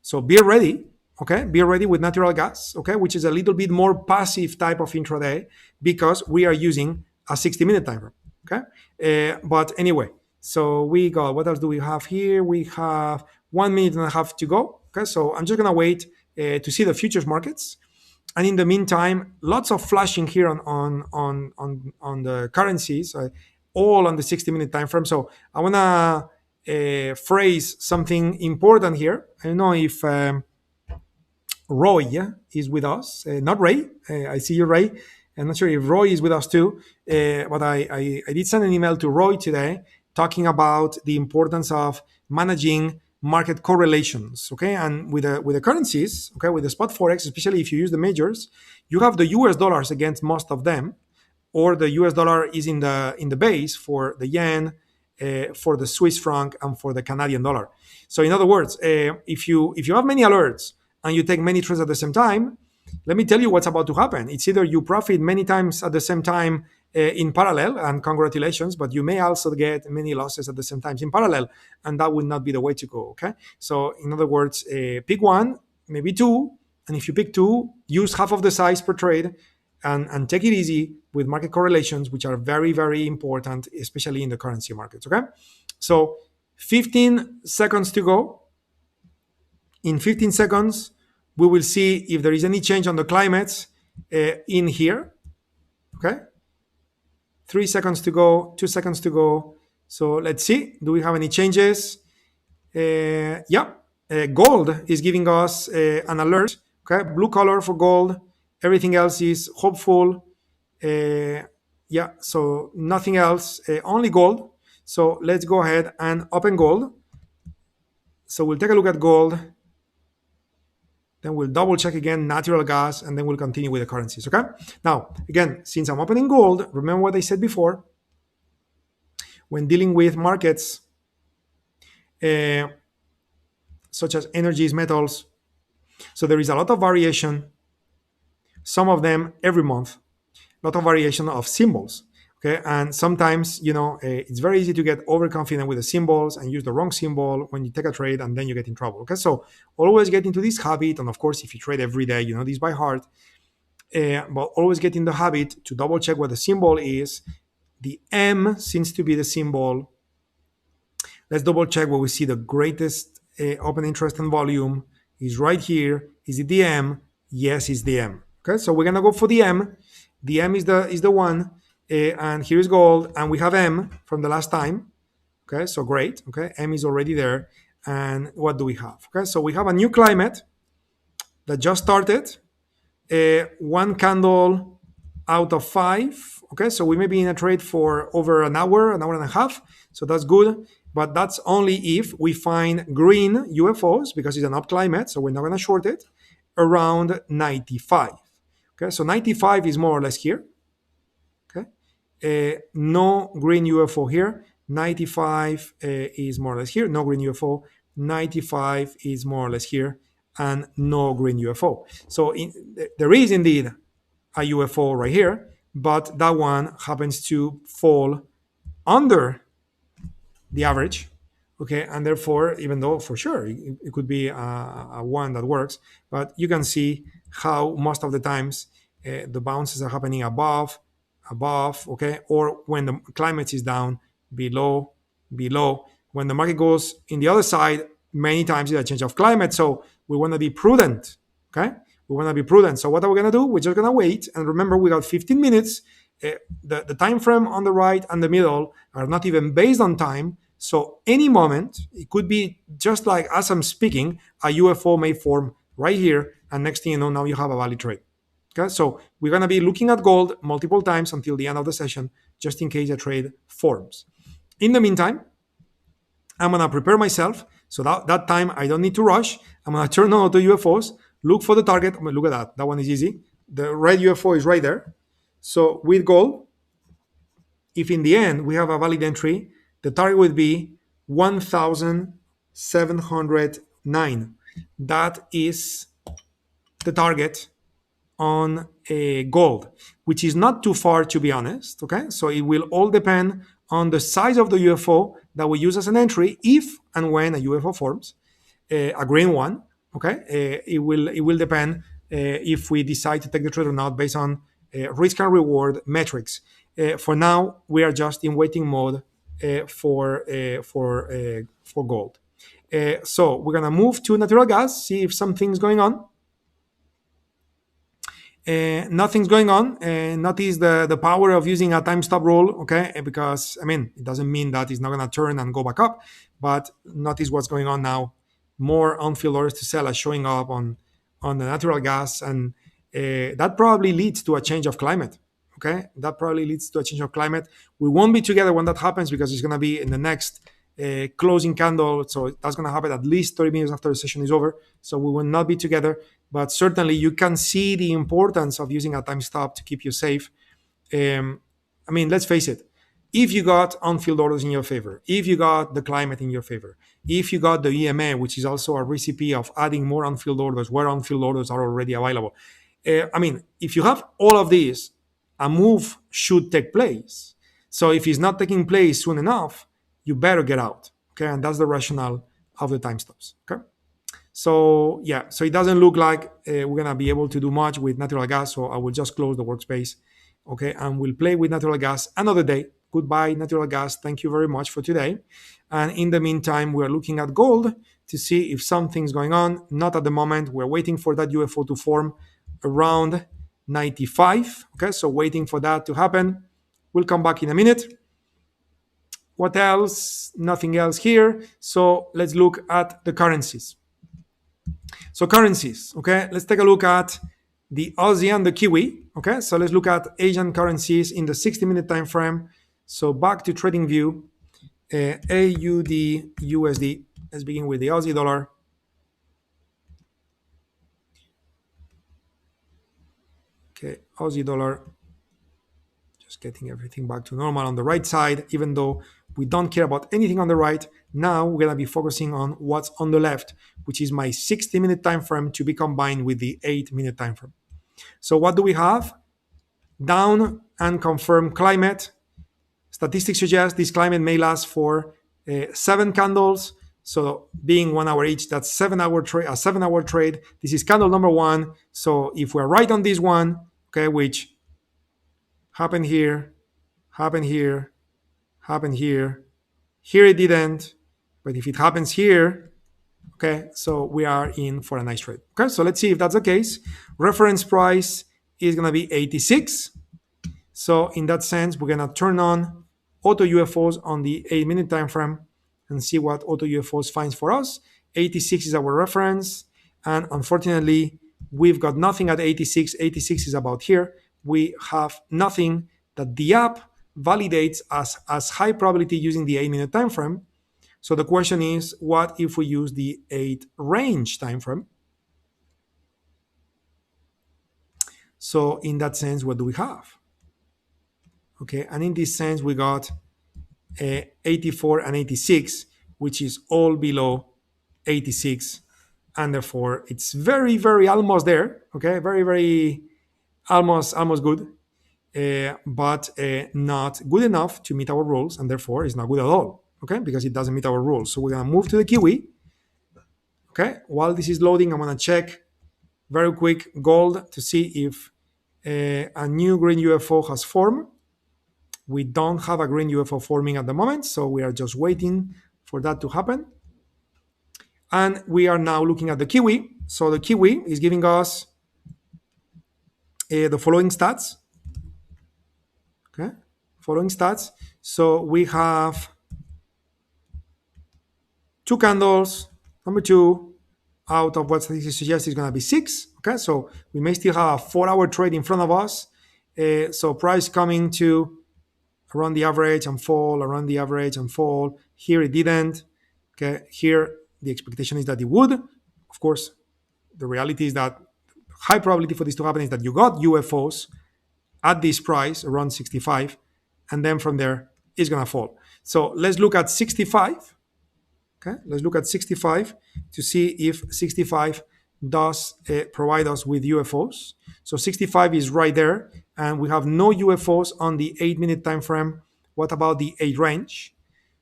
So be ready, Okay, be ready with natural gas, okay, which is a little bit more passive type of intraday because we are using a 60-minute timer. Okay, but anyway, so we got, what else do we have here? We have 1 minute and a half to go. Okay, so I'm just gonna wait to see the futures markets, and in the meantime, lots of flashing here on the currencies, all on the 60-minute time frame. So I wanna phrase something important here. I don't know if Roy is with us, not Ray. I see you, Ray. I'm not sure if Roy is with us too, but I did send an email to Roy today talking about the importance of managing market correlations. Okay, and with the currencies, okay, with the spot forex, especially if you use the majors, you have the US dollars against most of them, or the US dollar is in the base for the yen, for the Swiss franc, and for the Canadian dollar. So in other words, if you have many alerts and you take many trades at the same time, let me tell you what's about to happen. It's either you profit many times at the same time in parallel, and congratulations, but you may also get many losses at the same time in parallel, and that would not be the way to go. Okay, so in other words, pick one, maybe two, and if you pick two, use half of the size per trade, and take it easy with market correlations, which are very, very important, especially in the currency markets. Okay, so 15 seconds to go. In 15 seconds, we will see if there is any change on the climates in here. Okay, 3 seconds to go, 2 seconds to go. So let's see, do we have any changes? Yeah, gold is giving us an alert. Okay, blue color for gold. Everything else is hopeful. Yeah, so nothing else, only gold. So let's go ahead and open gold. So we'll take a look at gold. Then we'll double check again natural gas, and then we'll continue with the currencies. Okay. Now, again, since I'm opening gold, remember what I said before. When dealing with markets such as energies, metals, so there is a lot of variation. Some of them every month, a lot of variation of symbols. Okay, and sometimes it's very easy to get overconfident with the symbols and use the wrong symbol when you take a trade, and then you get in trouble. Okay, so always get into this habit, and of course, if you trade every day, you know this by heart. But always get in the habit to double check what the symbol is. The M seems to be the symbol. Let's double check where we see the greatest open interest and volume is right here. Is it the M? Yes, it's the M. Okay, so we're gonna go for the M. The M is the one, and here is gold, and we have M from the last time. Okay, so great. Okay, M is already there, and what do we have? Okay, so we have a new climate that just started. One candle out of 5. Okay, so we may be in a trade for over an hour and a half. So that's good, but that's only if we find green UFOs, because it's an up climate, so we're not going to short it, around 95. Okay, so 95 is more or less here. Okay, no green UFO here. 95 is more or less here. No green UFO. 95 is more or less here, and no green UFO. So there is indeed a UFO right here, but that one happens to fall under the average. Okay, and therefore, even though for sure it could be a one that works, but you can see how most of the times the bounces are happening above, okay, or when the climate is down, below. When the market goes in the other side, many times it's a change of climate. So we want to be prudent. Okay, we want to be prudent. So what are we going to do? We're just going to wait. And remember, we got 15 minutes. The time frame on the right and the middle are not even based on time. So any moment, it could be just like as I'm speaking, a UFO may form right here. And next thing you know, now you have a valid trade. Okay, so we're going to be looking at gold multiple times until the end of the session, just in case a trade forms. In the meantime, I'm going to prepare myself. So that time, I don't need to rush. I'm going to turn on the UFOs, look for the target. Look at that. That one is easy. The red UFO is right there. So with gold, if in the end we have a valid entry, the target would be 1,709. That is the target on a gold, which is not too far, to be honest. Okay, so it will all depend on the size of the UFO that we use as an entry, if and when a UFO forms, a green one. Okay, it will depend if we decide to take the trade or not based on risk and reward metrics. For now, we are just in waiting mode for gold. So we're gonna move to natural gas, see if something's going on. Nothing's going on. Notice the power of using a time stop rule, okay? Because I mean, it doesn't mean that it's not gonna turn and go back up, but notice what's going on now. More on-field orders to sell are showing up on the natural gas, and that probably leads to a change of climate. Okay, that probably leads to a change of climate. We won't be together when that happens because it's gonna be in the next closing candle. So that's gonna happen at least 30 minutes after the session is over. So we will not be together, but certainly you can see the importance of using a time stop to keep you safe. I mean, let's face it. If you got on-field orders in your favor, if you got the climate in your favor, if you got the EMA, which is also a recipe of adding more on-field orders where on-field orders are already available. I mean, if you have all of these, a move should take place. So if it's not taking place soon enough, you better get out. Okay, and that's the rationale of the time stops. Okay. So yeah, so it doesn't look like we're gonna be able to do much with natural gas. So I will just close the workspace, okay, and we'll play with natural gas another day. Goodbye, natural gas. Thank you very much for today. And in the meantime, we're looking at gold to see if something's going on. Not at the moment. We're waiting for that UFO to form around 95. Okay, so waiting for that to happen. We'll come back in a minute. What else? Nothing else here. So let's look at the currencies. So currencies, okay, let's take a look at the Aussie and the Kiwi. Okay, so let's look at Asian currencies in the 60-minute time frame. So back to trading view, AUD USD. Let's begin with the Aussie dollar. Okay, Aussie dollar. Just getting everything back to normal on the right side, even though we don't care about anything on the right. Now we're gonna be focusing on what's on the left, which is my 60-minute time frame to be combined with the 8-minute time frame. So what do we have? Down and confirmed climate. Statistics suggest this climate may last for 7 candles. So being 1 hour each, that's 7-hour trade. A 7-hour trade. This is candle number 1. So if we're right on this one, okay, which happened here, happened here, happened here. Here it didn't, but if it happens here, okay, so we are in for a nice trade. Okay, so let's see if that's the case. Reference price is gonna be 86. So in that sense, we're gonna turn on AutoUFOs on the 8-minute time frame and see what AutoUFOs finds for us. 86 is our reference, and unfortunately, we've got nothing at 86. 86 is about here. We have nothing that the app validates as high probability using the 8-minute time frame. So the question is, what if we use the 8 range time frame? So in that sense, what do we have? Okay, and in this sense, we got 84 and 86, which is all below 86, and therefore it's very, very almost there. Okay, very, very almost good, but not good enough to meet our rules, and therefore it's not good at all. Okay, because it doesn't meet our rules. So we're gonna move to the Kiwi. Okay, while this is loading, I'm gonna check very quick gold to see if a new green UFO has formed. We don't have a green UFO forming at the moment, so we are just waiting for that to happen. And we are now looking at the Kiwi. So the Kiwi is giving us the following stats. Okay, following stats. So we have 2 candles. Number 2 out of what statistics suggest is going to be 6. Okay, so we may still have a 4-hour trade in front of us. So price coming to around the average and fall, around the average and fall. Here it didn't. Okay, here the expectation is that it would. Of course, the reality is that high probability for this to happen is that you got UFOs at this price around 65, and then from there it's gonna fall. So let's look at 65. Okay, let's look at 65 to see if 65 does provide us with UFOs. So 65 is right there, and we have no UFOs on the 8-minute time frame. What about the 8 range?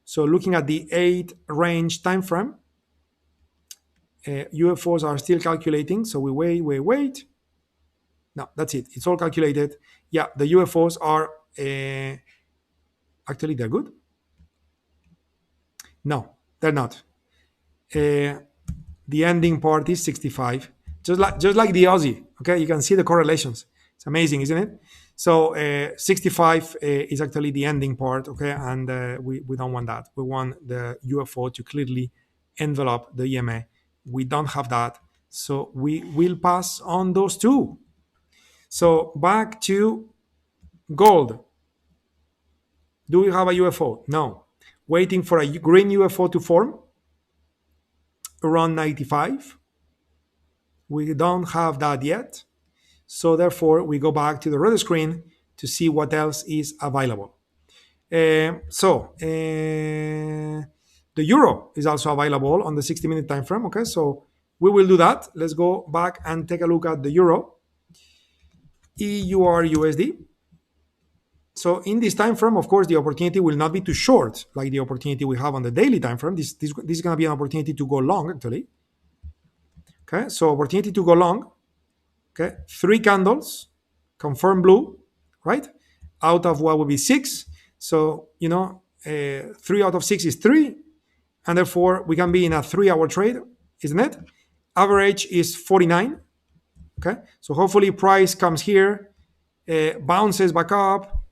So looking at the 8 range time frame, UFOs are still calculating, so we wait. No, that's it. It's all calculated. Yeah, the UFOs are actually they're good. No, they're not. The ending part is 65, just like the Aussie. Okay, you can see the correlations. It's amazing, isn't it? So 65 is actually the ending part. Okay, and we don't want that. We want the UFO to clearly envelop the EMA. We don't have that, so we will pass on those two. So back to gold. Do we have a UFO? No. Waiting for a green UFO to form around 95. We don't have that yet. So therefore, we go back to the red screen to see what else is available. The euro is also available on the 60-minute time frame. Okay, so we will do that. Let's go back and take a look at the euro, EURUSD. So in this time frame, of course, the opportunity will not be too short like the opportunity we have on the daily time frame. This is going to be an opportunity to go long, actually. Okay, so opportunity to go long. Okay, 3 candles, confirm blue, right? Out of what would be 6. So, 3 out of 6 is 3. And therefore, we can be in a 3-hour trade, isn't it? Average is 49. Okay, so hopefully price comes here, bounces back up,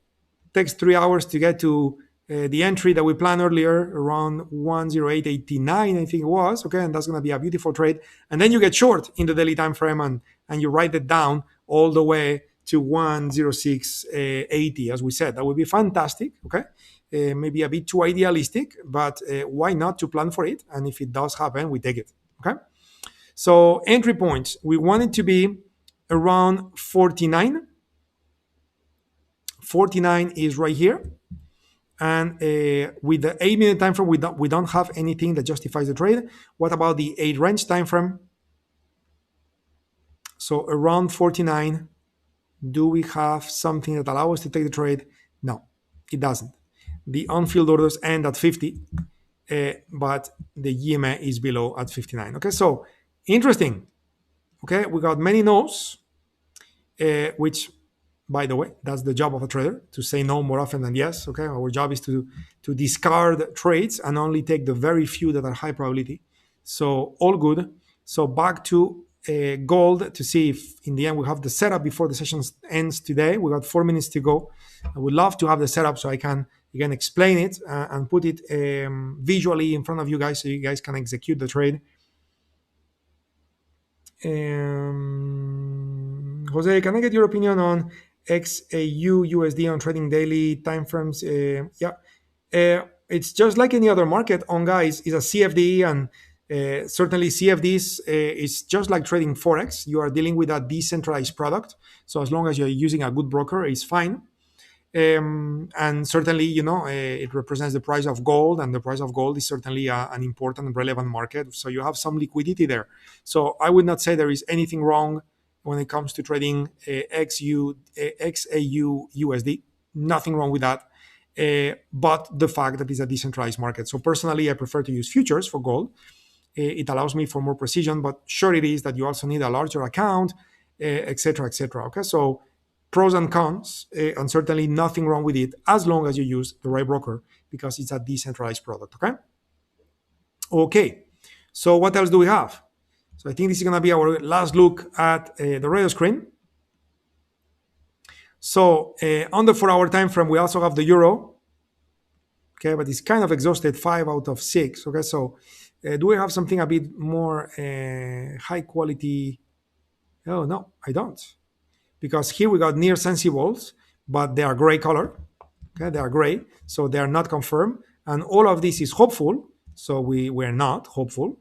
takes 3 hours to get to the entry that we planned earlier, around 108.89, I think it was. Okay, and that's going to be a beautiful trade. And then you get short in the daily time frame, and you write it down all the way to 106.80, as we said. That would be fantastic. Okay, maybe a bit too idealistic, but why not to plan for it? And if it does happen, we take it. Okay, so entry points, we want it to be around 49. 49 is right here. And with the 8-minute time frame, we don't have anything that justifies the trade. What about the 8 range time frame? So around 49, do we have something that allows us to take the trade? No, it doesn't. The on-field orders end at 50, but the EMA is below at 59. Okay, so interesting. Okay, we got many no's, which, by the way, that's the job of a trader, to say no more often than yes. Okay, our job is to discard trades and only take the very few that are high probability. So all good. So back to gold to see if in the end we have the setup before the session ends today. We got 4 minutes to go. I would love to have the setup so I can again explain it and put it visually in front of you guys so you guys can execute the trade. Jose, can I get your opinion on XAU USD on trading daily timeframes? It's just like any other market on, guys. It's a CFD, and certainly CFDs is just like trading Forex. You are dealing with a decentralized product. So as long as you're using a good broker, it's fine. And certainly, it represents the price of gold, and the price of gold is certainly an important and relevant market. So you have some liquidity there. So I would not say there is anything wrong when it comes to trading XAU USD. Nothing wrong with that. But the fact that it's a decentralized market. So personally, I prefer to use futures for gold. It allows me for more precision, but sure it is that you also need a larger account, etc., etc. Okay, so pros and cons, and certainly nothing wrong with it as long as you use the right broker, because it's a decentralized product. Okay, so what else do we have? So I think this is going to be our last look at the radio screen. So on the 4-hour time frame, we also have the euro. Okay, but it's kind of exhausted, 5 out of 6. Okay, so do we have something a bit more high quality? Oh, no, I don't. Because here we got near sensibles, but they are gray color. Okay, they are gray, so they are not confirmed. And all of this is hopeful, so we're not hopeful.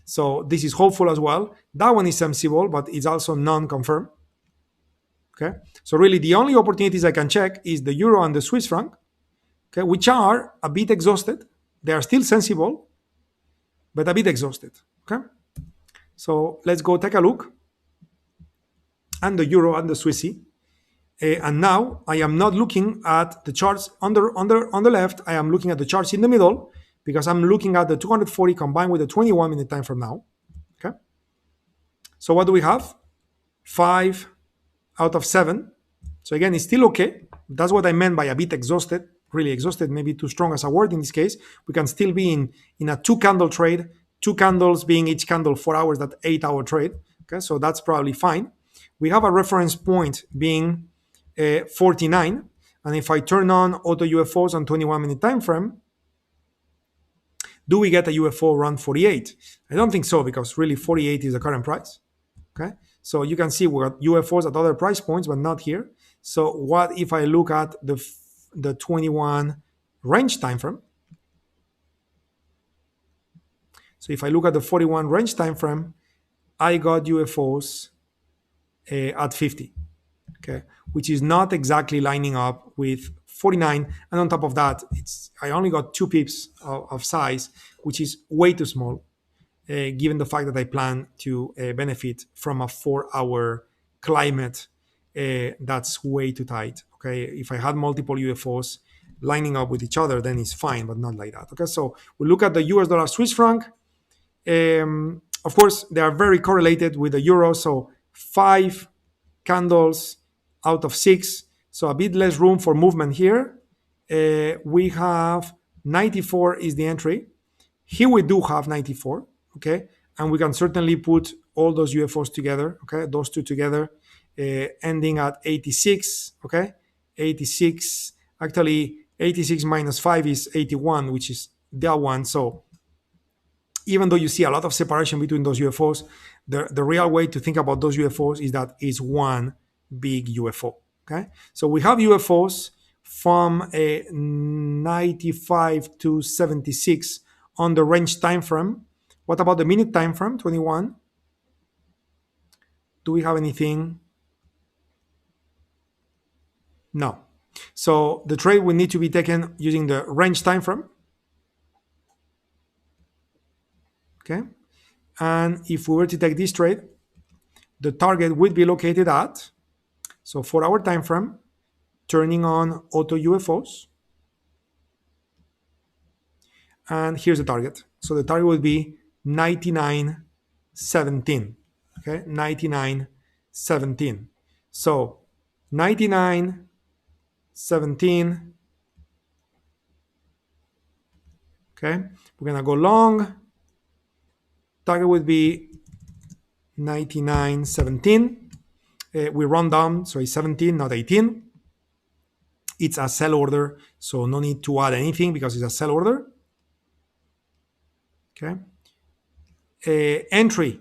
So this is hopeful as well. That one is sensible, but it's also non-confirmed. Okay, so really the only opportunities I can check is the euro and the Swiss franc, okay, which are a bit exhausted. They are still sensible, but a bit exhausted. Okay, so let's go take a look. And the euro and the Swissy. And now I am not looking at the charts on the left. I am looking at the charts in the middle, because I'm looking at the 240 combined with the 21-minute time from now. Okay, So what do we have? 5 out of 7. So again, it's still okay. That's what I meant by a bit exhausted, really exhausted, maybe too strong as a word in this case. We can still be in a 2 candle trade, 2 candles being each candle 4 hours, that 8-hour trade. Okay, so that's probably fine. We have a reference point being 49. And if I turn on auto UFOs on 21-minute time frame, do we get a UFO around 48? I don't think so, because really 48 is the current price. Okay, so you can see we got UFOs at other price points, but not here. So what if I look at the 21 range time frame? So if I look at the 41 range time frame, I got UFOs at 50. Okay, which is not exactly lining up with 49. And on top of that, I only got 2 pips of size, which is way too small. Given the fact that I plan to benefit from a 4-hour climate that's way too tight. Okay, if I had multiple UFOs lining up with each other, then it's fine, but not like that. Okay, so we look at the US dollar Swiss franc. Of course, they are very correlated with the euro. So 5 candles out of 6. So a bit less room for movement here. We have 94 is the entry. Here we do have 94, okay? And we can certainly put all those UFOs together, okay? Those two together, ending at 86, okay? 86, actually 86 minus 5 is 81, which is that one. So even though you see a lot of separation between those UFOs, the real way to think about those UFOs is that it's one big UFO, okay? So we have UFOs from a 95 to 76 on the range time frame. What about the minute time frame, 21? Do we have anything? No. So the trade will need to be taken using the range time frame. Okay. And if we were to take this trade, the target would be located at, so 4-hour time frame, turning on auto UFOs. And here's the target. So the target would be 99.17. Okay, 99.17. So 99.17. Okay, we're gonna go long. Target would be 99.17. We run down, so it's 17, not 18. It's a sell order, so no need to add anything because it's a sell order. Okay. Entry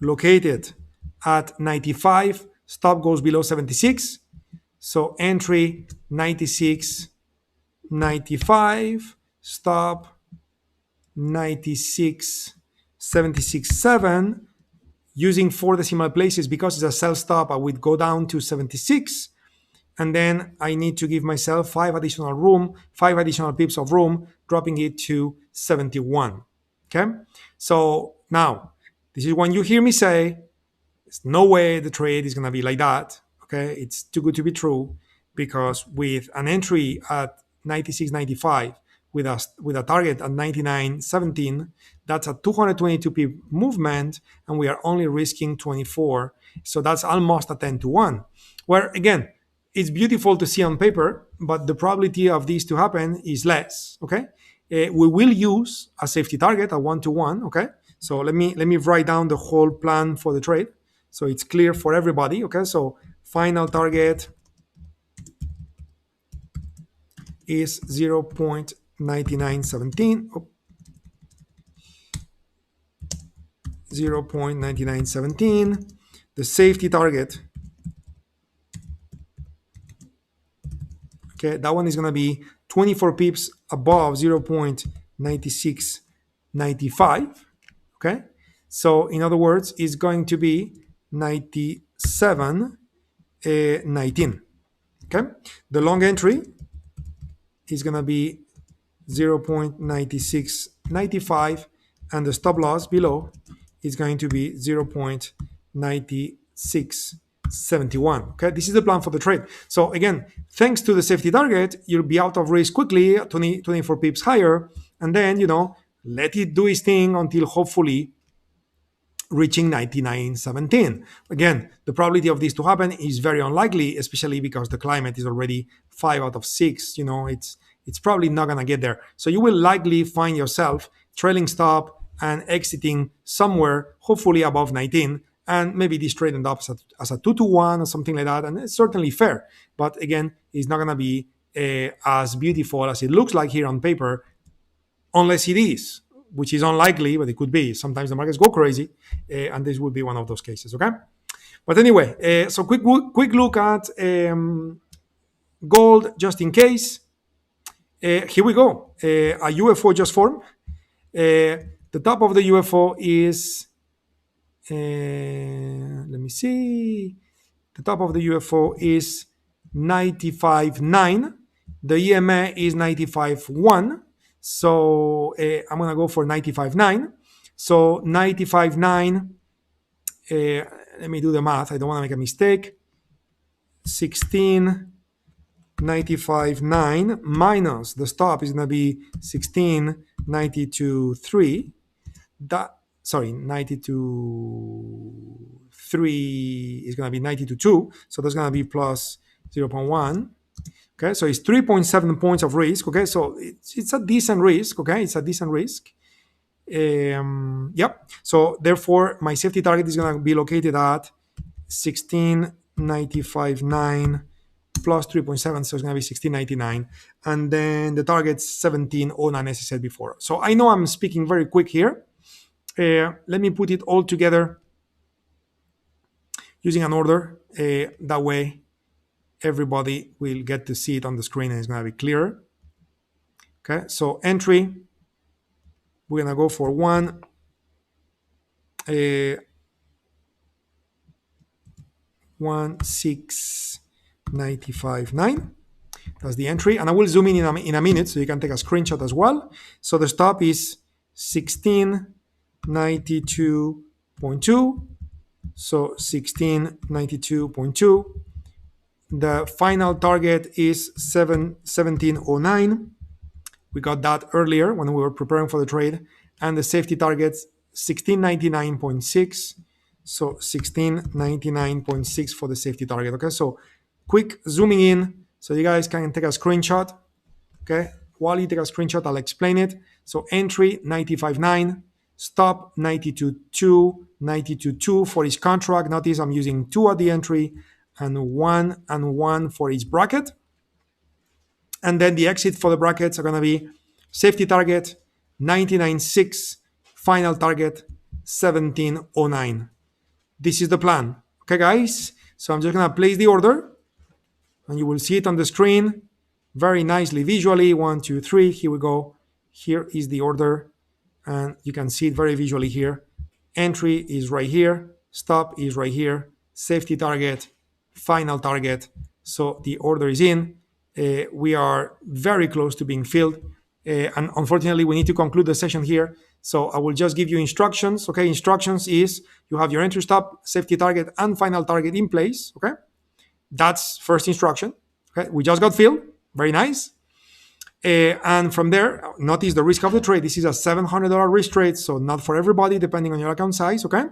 located at 95, stop goes below 76. So entry 96, 95, stop 96, 76, 7. Using 4 decimal places, because it's a sell stop, I would go down to 76. And then I need to give myself 5 additional pips of room, dropping it to 71. Okay, so now this is when you hear me say there's no way the trade is going to be like that. Okay, it's too good to be true, because with an entry at 96.95 with a target at 99.17, that's a 222 pip movement, and we are only risking 24. So that's almost a 10 to 1. Where again, it's beautiful to see on paper, but the probability of this to happen is less. Okay, we will use a safety target, a 1 to 1. Okay, so let me write down the whole plan for the trade, so it's clear for everybody. Okay, so final target is 0.9917. 0.9917. The safety target, okay, that one is going to be 24 pips above 0.9695. Okay, so in other words, it's going to be 97.19. Okay, the long entry is going to be 0.9695, and the stop loss below is going to be 0.9671. Okay, this is the plan for the trade. So again, thanks to the safety target, you'll be out of risk quickly, 24 pips higher, and then, let it do its thing until hopefully reaching 99.17. Again, the probability of this to happen is very unlikely, especially because the climate is already 5 out of 6. It's probably not going to get there. So you will likely find yourself trailing stop and exiting somewhere, hopefully above 19, and maybe this trade end up as a 2-to-1 or something like that. And it's certainly fair. But again, it's not going to be as beautiful as it looks like here on paper, unless it is, which is unlikely, but it could be. Sometimes the markets go crazy, and this would be one of those cases, okay? But anyway, so quick look at gold, just in case. Here we go. A UFO just formed. The top of the UFO is, let me see. The top of the UFO is 95.9. The EMA is 95.1. So I'm going to go for 95.9. So 95.9, let me do the math. I don't want to make a mistake. 16.95.9 minus the stop is going to be 16.92.3. Sorry, 92.3 is going to be 92.2. So that's going to be plus 0.1. Okay, so it's 3.7 points of risk. Okay, so it's a decent risk. Okay, it's a decent risk. Yep. So therefore, my safety target is going to be located at 16.95.9 plus 3.7, so it's going to be 16.99, and then the target's 17.09, as I said before. So I know I'm speaking very quick here. Let me put it all together using an order. That way, everybody will get to see it on the screen and it's going to be clearer. Okay, so entry, we're going to go for 16.95.9. That's the entry, and I will zoom in a minute so you can take a screenshot as well. So the stop is 16.92.2. So 16.92.2. The final target is 17.09. We got that earlier when we were preparing for the trade. And the safety target's 16.99.6. So 16.99.6 for the safety target. Okay, so quick zooming in so you guys can take a screenshot. Okay, while you take a screenshot, I'll explain it. So entry 95.9, stop 92.2, 92.2 for each contract. Notice I'm using 2 at the entry and 1 for each bracket. And then the exit for the brackets are going to be safety target 99.6, final target 17.09. This is the plan. Okay, guys? So I'm just going to place the order and you will see it on the screen very nicely visually. 1, 2, 3. Here we go. Here is the order and you can see it very visually here. Entry is right here. Stop is right here. Safety target, final target. So the order is in. We are very close to being filled. And unfortunately, we need to conclude the session here. So I will just give you instructions. Okay, instructions is you have your entry, stop, safety target, and final target in place. Okay, that's first instruction. Okay, we just got filled. Very nice. And from there, notice the risk of the trade. This is a $700 risk trade, so not for everybody, depending on your account size. Okay.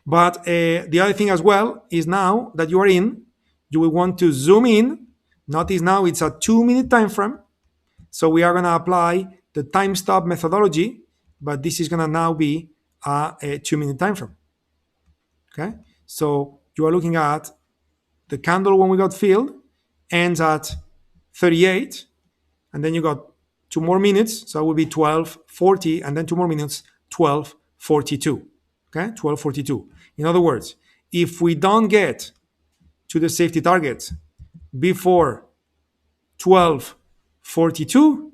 But the other thing as well is now that you are in, you will want to zoom in. Notice now it's a 2-minute time frame. So we are going to apply the time stop methodology, but this is going to now be a 2-minute time frame. Okay. So you are looking at the candle when we got filled ends at 38, and then you got 2 more minutes. So it will be 12:40, and then 2 more minutes, 12:42. Okay, 12:42. In other words, if we don't get to the safety target before 12:42,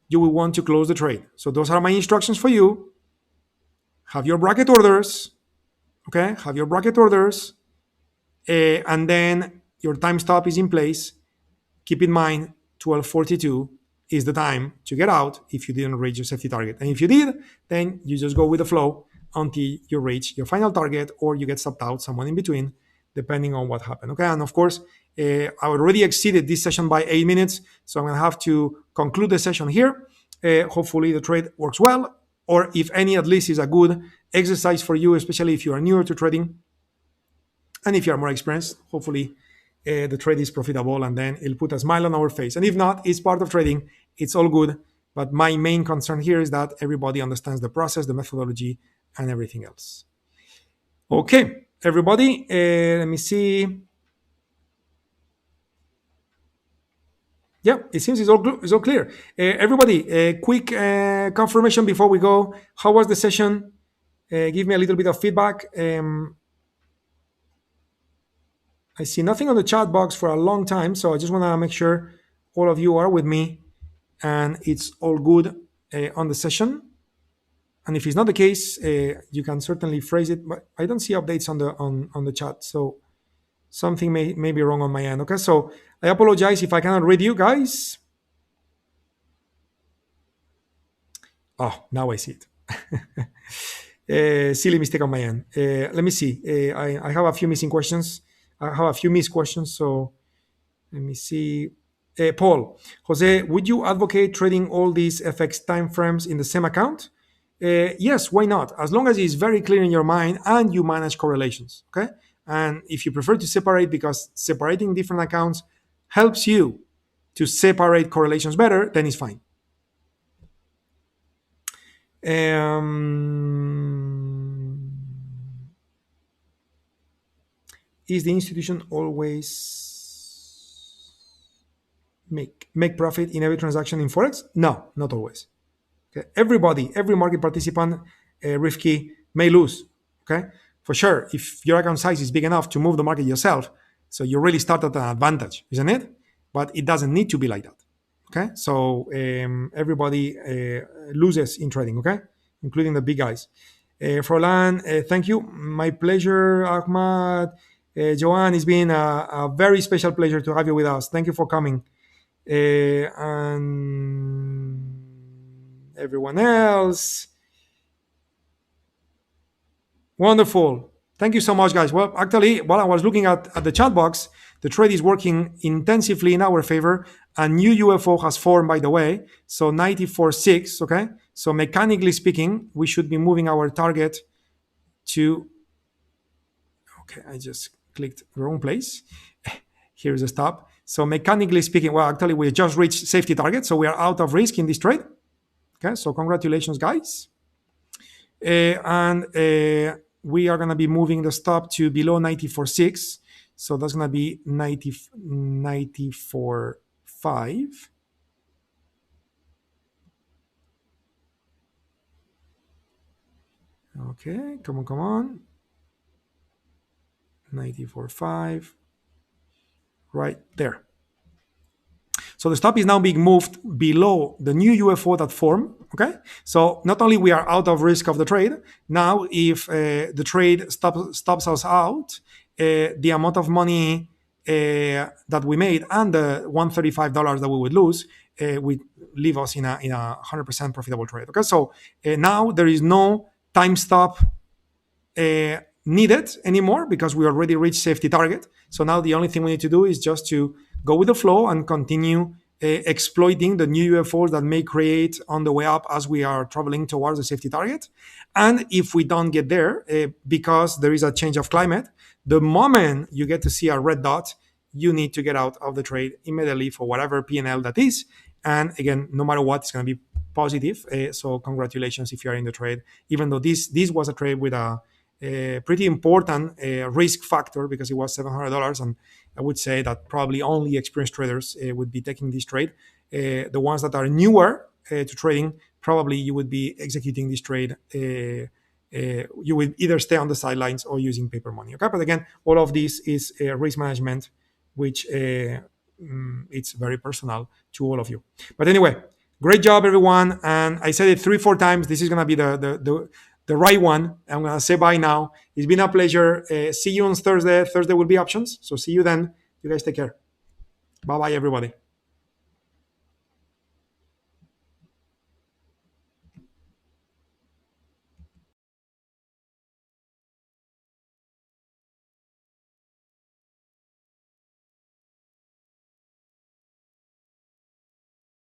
you will want to close the trade. So those are my instructions for you. Have your bracket orders. Okay, have your bracket orders. And then your time stop is in place. Keep in mind, 12:42 is the time to get out if you didn't reach your safety target. And if you did, then you just go with the flow until you reach your final target or you get stopped out, someone in between, depending on what happened. Okay, and of course, I already exceeded this session by 8 minutes, so I'm going to have to conclude the session here. Hopefully the trade works well. or if any, at least is a good exercise for you, especially if you are newer to trading. And if you are more experienced, hopefully the trade is profitable and then it'll put a smile on our face. And if not, it's part of trading. It's all good. But my main concern here is that everybody understands the process, the methodology, and everything else. Okay, everybody, let me see. Yeah, it seems it's all clear. Everybody, a quick confirmation before we go. How was the session? Give me a little bit of feedback. I see nothing on the chat box for a long time, so I just want to make sure all of you are with me and it's all good on the session. And if it's not the case, you can certainly phrase it. But I don't see updates on the chat, so something may be wrong on my end. Okay, so I apologize if I cannot read you guys. Oh, now I see it. Silly mistake on my end. Let me see. I have a few missing questions. I have a few missed questions. So let me see. Paul, Jose, would you advocate trading all these FX timeframes in the same account? Yes, why not? As long as it's very clear in your mind and you manage correlations. Okay. And if you prefer to separate, because separating different accounts helps you to separate correlations better, then it's fine. Is the institution always make profit in every transaction in Forex? No, not always. Okay? Everybody, every market participant, Rifki, may lose. Okay, for sure. If your account size is big enough to move the market yourself, so you really start at an advantage, isn't it? But it doesn't need to be like that. Okay, so everybody loses in trading. Okay, including the big guys. Frolan, thank you. My pleasure, Ahmad. Joanne, it's been a very special pleasure to have you with us. Thank you for coming. And everyone else. Wonderful. Thank you so much, guys. Well, actually, while I was looking at the chat box, the trade is working intensively in our favor. A new UFO has formed, by the way. So 94.6, okay? So mechanically speaking, we should be moving our target to... Okay, I just clicked the wrong place. Here's a stop. So mechanically speaking, well, actually, we just reached safety target. So we are out of risk in this trade. Okay, so congratulations, guys. And we are going to be moving the stop to below 94.6. So that's going to be 94.5. Okay, come on. 94.5. Right there. So the stop is now being moved below the new UFO that formed. Okay, so not only we are out of risk of the trade, now if the trade stops us out, the amount of money that we made and the $135 that we would lose would leave us in a 100% profitable trade. Okay, so now there is no time stop needed anymore because we already reached safety target. So now the only thing we need to do is just to go with the flow and continue exploiting the new UFOs that may create on the way up as we are traveling towards the safety target. And if we don't get there because there is a change of climate, the moment you get to see a red dot, you need to get out of the trade immediately for whatever P&L that is. And again, no matter what, it's going to be positive. So congratulations if you are in the trade, even though this was a trade with a pretty important risk factor because it was $700, and I would say that probably only experienced traders would be taking this trade. The ones that are newer to trading, probably you would be executing this trade. You would either stay on the sidelines or using paper money. Okay, but again, all of this is risk management, which it's very personal to all of you. But anyway, great job, everyone. And I said it 3-4 times. This is going to be the right one. I'm going to say bye now. It's been a pleasure. See you on Thursday. Thursday will be options. So see you then. You guys take care. Bye-bye, everybody.